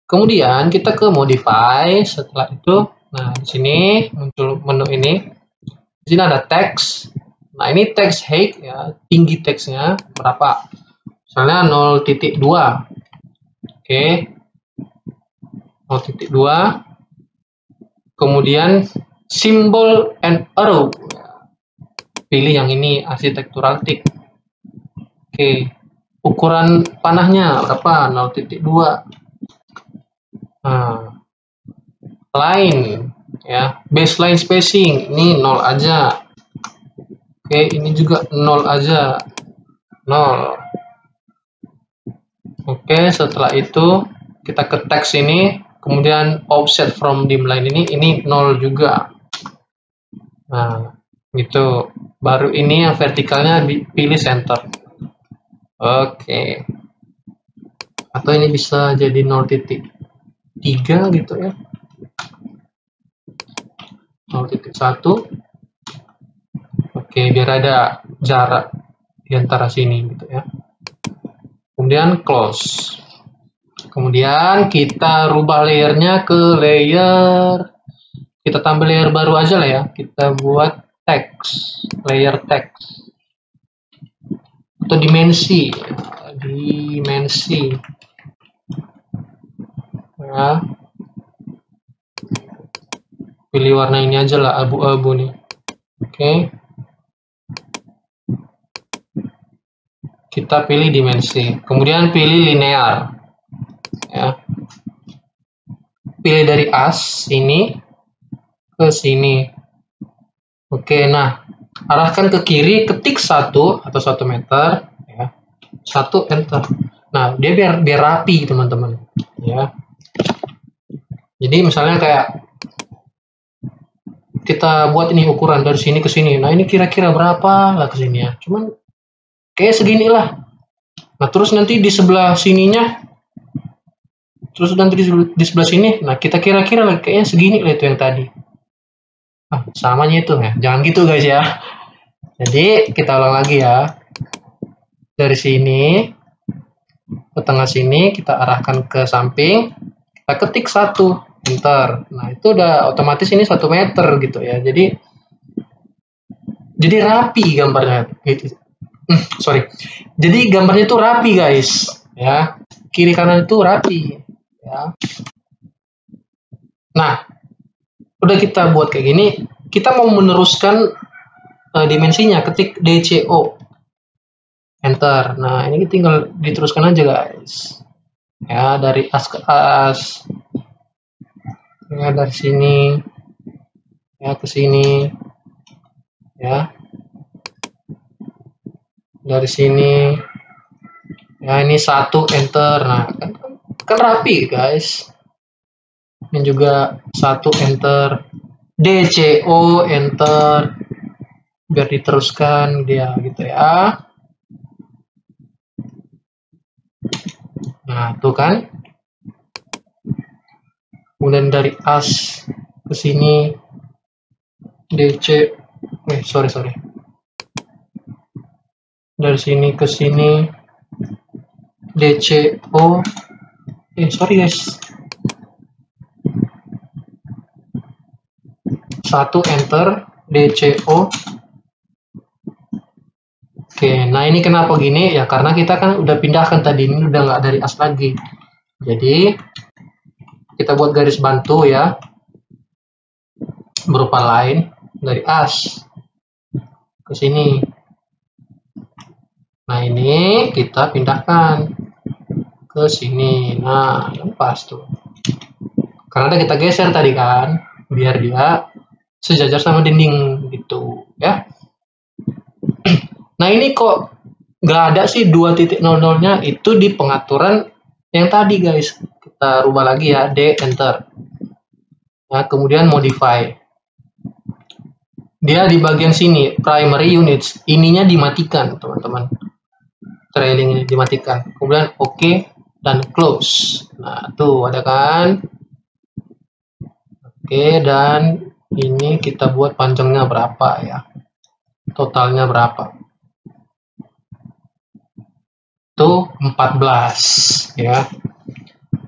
Kemudian kita ke modify. Setelah itu, nah di sini muncul menu ini. Di sini ada teks. Nah, ini teks height ya, tinggi teksnya berapa? Misalnya 0.2. Oke. 0.2. Kemudian symbol and arrow. Pilih yang ini, architectural tick. Oke. Ukuran panahnya berapa? 0.2. Nah, line ya, baseline spacing ini 0 aja. Oke, ini juga 0 aja. 0. Oke, setelah itu kita ke teks ini, kemudian offset from dim line ini 0 juga. Nah, gitu. Baru ini yang vertikalnya pilih center. Oke. Atau ini bisa jadi 0.3 gitu ya. 0.1. Oke, biar ada jarak di antara sini gitu ya. Kemudian close. Kemudian kita rubah layernya ke layer, kita tambah layer baru aja lah ya. Kita buat teks, layer teks atau dimensi, ya. Pilih warna ini aja lah, abu-abu nih. Oke. Kita pilih dimensi, kemudian pilih linear, ya. Pilih dari as ini ke sini. Oke, nah arahkan ke kiri, ketik 1 atau 1 meter, ya. 1, enter. Nah, dia biar rapi teman-teman, ya. Jadi misalnya kayak kita buat ini ukuran dari sini ke sini. Nah, ini kira-kira berapa lah ke sini ya. Cuman kayak segini lah. Nah, terus nanti di sebelah sininya, terus nanti di sebelah sini, nah kita kira-kira lah kayaknya segini lah itu yang tadi. Samanya itu ya. Jangan gitu guys ya. Jadi kita ulang lagi ya. Dari sini ke tengah sini, kita arahkan ke samping, kita ketik 1, enter. Nah, itu udah otomatis ini 1 meter gitu ya. Jadi rapi gambarnya gitu. Sorry. Jadi gambarnya itu rapi guys, ya. Kiri kanan itu rapi, ya. Nah, udah kita buat kayak gini, kita mau meneruskan dimensinya, ketik DCO, enter. Nah, ini tinggal diteruskan aja guys, ya, dari as ke as, ya, dari sini ya ke sini, ya, dari sini, ya, ini 1, enter. Nah, kan rapi guys. Ini juga 1, enter. DCO, enter, biar diteruskan dia gitu ya. Nah, tuh kan. Kemudian dari as ke sini, DC, sorry. Dari sini ke sini, DCO, sorry guys. 1, enter, DCO. Oke, nah ini kenapa gini? Ya karena kita kan udah pindahkan tadi, ini udah nggak dari as lagi. Jadi kita buat garis bantu ya, berupa line dari as ke sini. Nah ini kita pindahkan ke sini. Nah, pas tuh. Karena kita geser tadi kan, biar dia sejajar sama dinding gitu ya. Nah ini kok nggak ada sih 2.00-nya, itu di pengaturan yang tadi guys. Kita rubah lagi ya, D, enter. Nah, kemudian modify. Dia di bagian sini, primary units, ininya dimatikan teman-teman. Trailing ini dimatikan. Kemudian OK dan close. Nah tuh ada kan. Oke, dan ini kita buat panjangnya berapa ya, totalnya berapa. Itu 14 ya,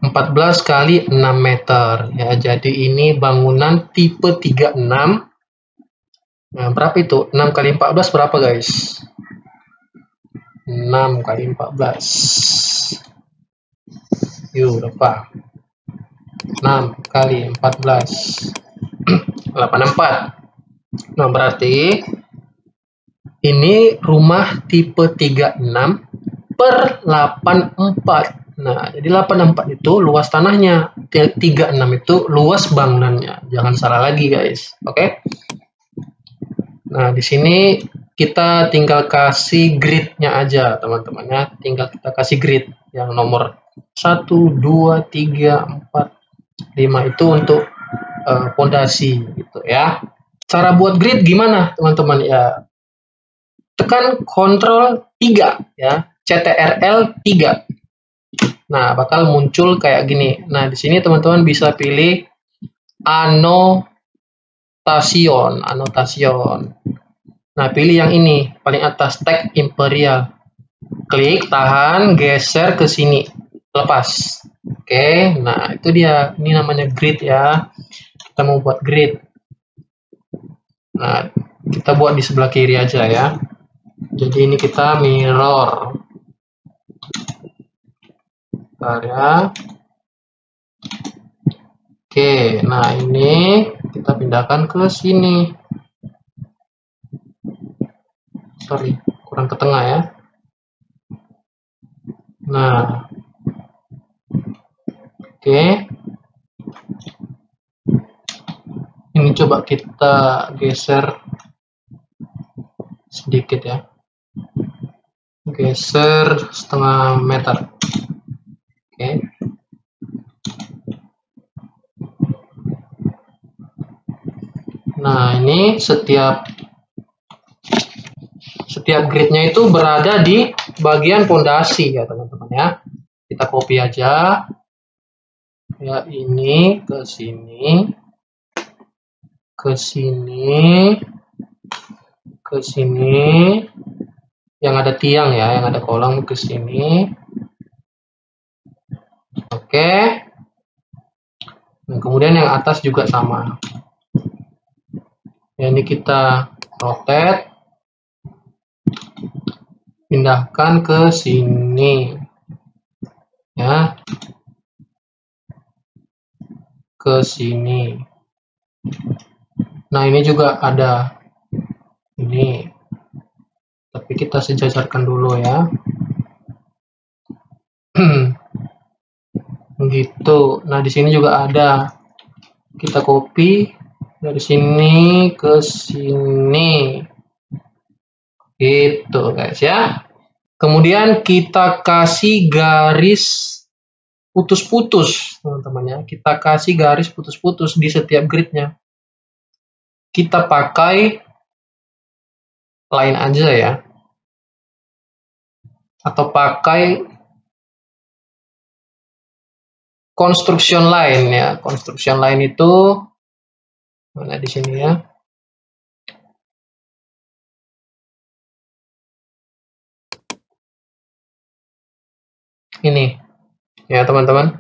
14 kali 6 meter ya. Jadi ini bangunan tipe 36. Nah, berapa itu? 6 kali 14 berapa guys? 6 kali 14. Yuk, berapa? 6 kali 14. 84. Nah, berarti ini rumah tipe 36 per 84. Nah, jadi 84 itu luas tanahnya, 36 itu luas bangunannya. Jangan salah lagi guys. Oke. Nah, di sini kita tinggal kasih grid-nya aja teman-teman ya. Tinggal kita kasih grid yang nomor 1, 2, 3, 4, 5 itu untuk pondasi gitu ya. Cara buat grid gimana teman-teman ya? Tekan Ctrl 3 ya. CTRL 3. Nah, bakal muncul kayak gini. Nah, di sini teman-teman bisa pilih annotation. Nah, pilih yang ini, paling atas, tag Imperial. Klik, tahan, geser ke sini. Lepas. Oke, nah itu dia. Ini namanya grid ya. Kita mau buat grid. Nah, kita buat di sebelah kiri aja ya. Jadi ini kita mirror. Ya. Oke, nah ini kita pindahkan ke sini. Sorry, kurang ke tengah ya. Nah, oke. Ini coba kita geser sedikit ya. Geser setengah meter. Oke. Nah, ini setiap gridnya itu berada di bagian pondasi ya teman-teman ya. Kita copy aja. Ya, ini ke sini. Ke sini. Ke sini. Yang ada tiang ya, yang ada kolam ke sini. Oke. Nah, kemudian yang atas juga sama. Ini kita rotate, pindahkan ke sini, ya, ke sini. Nah, ini juga ada ini, tapi kita sejajarkan dulu ya. Begitu. Nah, di sini juga ada. Kita copy dari sini ke sini. Gitu, guys ya. Kemudian kita kasih garis putus-putus, teman-teman ya. Kita kasih garis putus-putus di setiap gridnya. Kita pakai line aja ya. Atau pakai construction line ya. Construction line itu mana di sini ya? Ini ya teman-teman.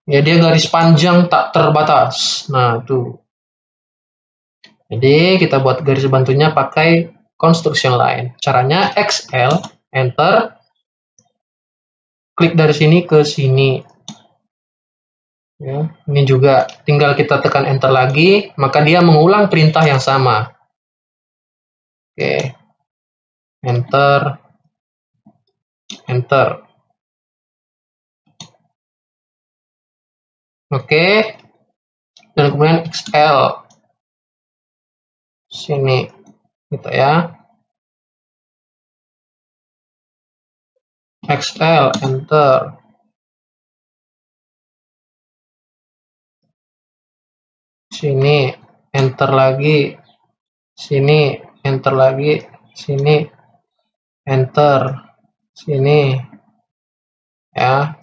Ya dia garis panjang tak terbatas. Nah tuh. Jadi kita buat garis bantunya pakai construction line. Caranya XL, enter, klik dari sini ke sini. Ya, ini juga tinggal kita tekan enter lagi, maka dia mengulang perintah yang sama. Oke, enter, enter. Oke, dan kemudian XL sini, gitu ya. XL, enter. Sini, enter lagi. Sini, enter lagi. Sini, enter. Sini, ya.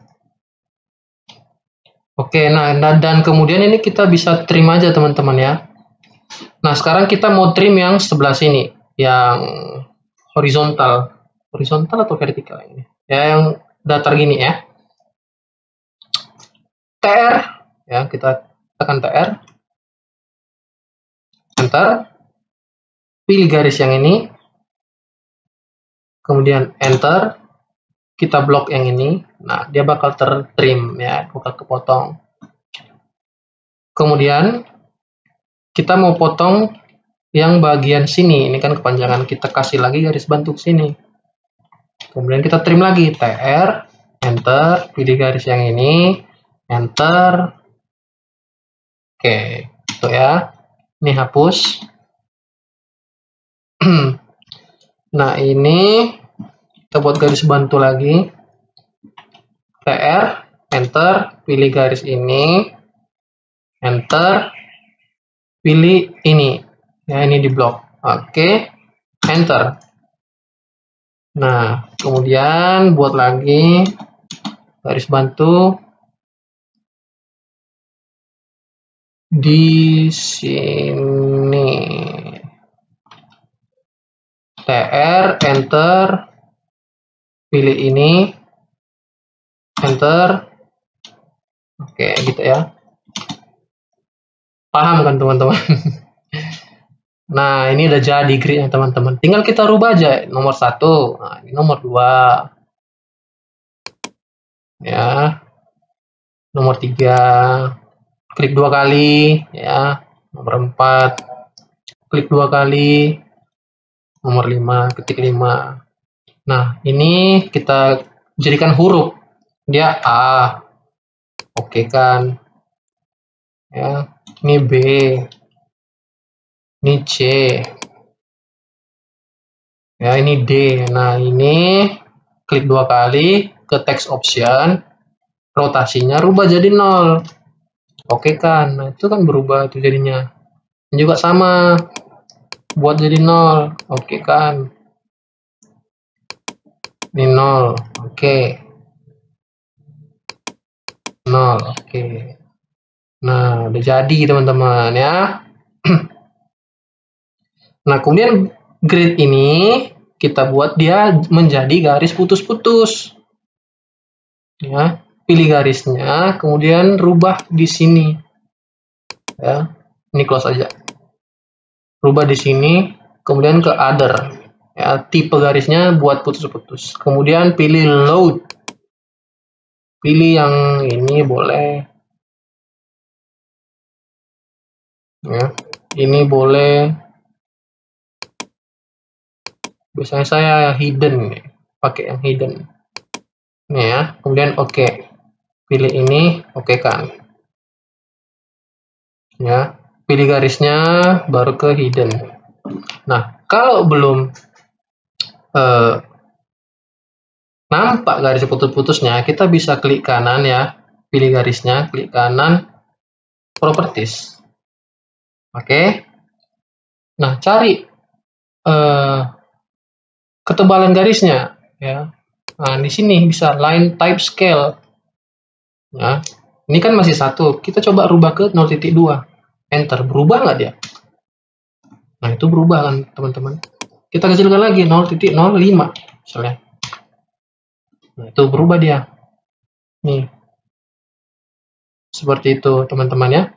Oke, nah dan kemudian ini kita bisa trim aja teman-teman ya. Nah, sekarang kita mau trim yang sebelah sini, yang horizontal. Horizontal atau vertikal ini? Ya, yang datar gini ya. TR, ya kita tekan TR. Enter. Pilih garis yang ini. Kemudian enter. Kita blok yang ini. Nah, dia bakal tertrim ya, bakal kepotong. Kemudian kita mau potong yang bagian sini, ini kan kepanjangan, kita kasih lagi garis bantu sini. Kemudian kita trim lagi, TR, enter, pilih garis yang ini, enter. Oke, itu ya. Ini hapus. Nah, ini kita buat garis bantu lagi. TR, enter, pilih garis ini, enter, pilih ini. Ya, ini di blok. Oke, enter. Nah, kemudian buat lagi garis bantu di sini. TR, enter, pilih ini, enter. Oke, gitu ya. Paham kan teman-teman? Nah, ini udah jadi gridnya teman-teman. Tinggal kita rubah aja nomor 1. Nah, ini nomor 2. Ya. Nomor 3. Klik 2 kali, ya. Nomor 4. Klik 2 kali. Nomor 5, ketik 5. Nah, ini kita jadikan huruf. Dia A. Oke kan. Ya, ini B. Ini C. Ya, ini D. Nah, ini klik 2 kali ke text option. Rotasinya rubah jadi 0. Oke kan. Nah, itu kan berubah itu jadinya. Ini juga sama. Buat jadi 0. Oke kan. Ini 0. Oke. 0. Oke. Nah, udah jadi teman-teman ya. Nah, kemudian grid ini kita buat dia menjadi garis putus-putus. Ya, pilih garisnya, kemudian rubah di sini. Ya, ini close aja. Rubah di sini, kemudian ke other. Ya, tipe garisnya buat putus-putus. Kemudian pilih load. Pilih yang ini boleh. Ya, ini boleh. Biasanya saya hidden, pakai yang hidden. Ini ya, kemudian oke. Pilih ini, oke kan. Ya, pilih garisnya, baru ke hidden. Nah, kalau belum nampak garis putus-putusnya, kita bisa klik kanan ya, pilih garisnya, klik kanan, properties. Oke. Nah, cari ketebalan garisnya ya. Nah, di sini bisa line type scale. Ya. Ini kan masih 1, kita coba rubah ke 0.2. Enter, berubah nggak dia? Nah, itu berubah kan, teman-teman. Kita kecilkan lagi 0.05 misalnya. Nah, itu berubah dia. Nih. Seperti itu, teman-teman ya.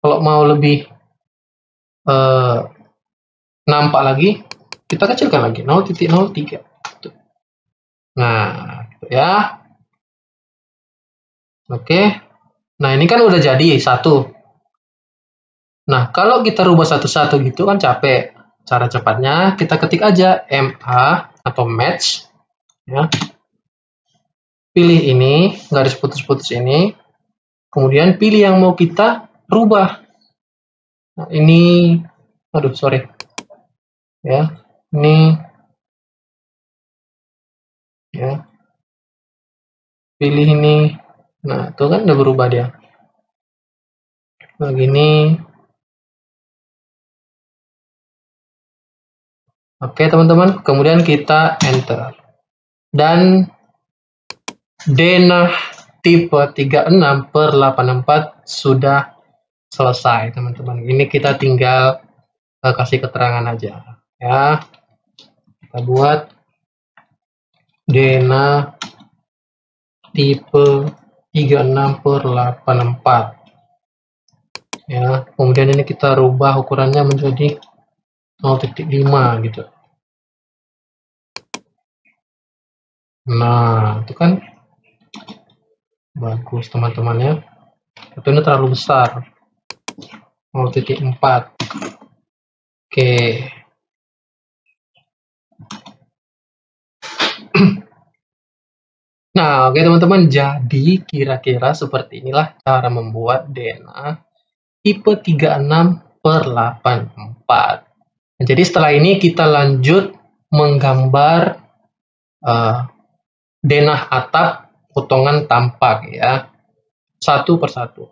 Kalau mau lebih nampak lagi, kita kecilkan lagi 0.03. Nah, gitu ya. Oke. Nah, ini kan udah jadi 1. Nah, kalau kita rubah satu-satu gitu kan capek. Cara cepatnya kita ketik aja MA atau match ya. Pilih ini, garis putus-putus ini. Kemudian pilih yang mau kita rubah. Nah, ini aduh, sorry. Ya. Ini ya. Pilih ini. Nah, itu kan udah berubah dia. Nah, gini. Oke, teman-teman. Kemudian kita enter. Dan denah tipe 36/84 sudah selesai, teman-teman. Ini kita tinggal kasih keterangan aja. Ya. Kita buat denah tipe 36/84. Ya, kemudian ini kita rubah ukurannya menjadi 0.5 gitu. Nah, itu kan bagus, teman-teman ya. Itu ini terlalu besar. 0.4. Oke. Nah, oke teman-teman, jadi kira-kira seperti inilah cara membuat denah tipe 36/84. Nah, jadi setelah ini kita lanjut menggambar denah atap potongan tampak ya, satu persatu.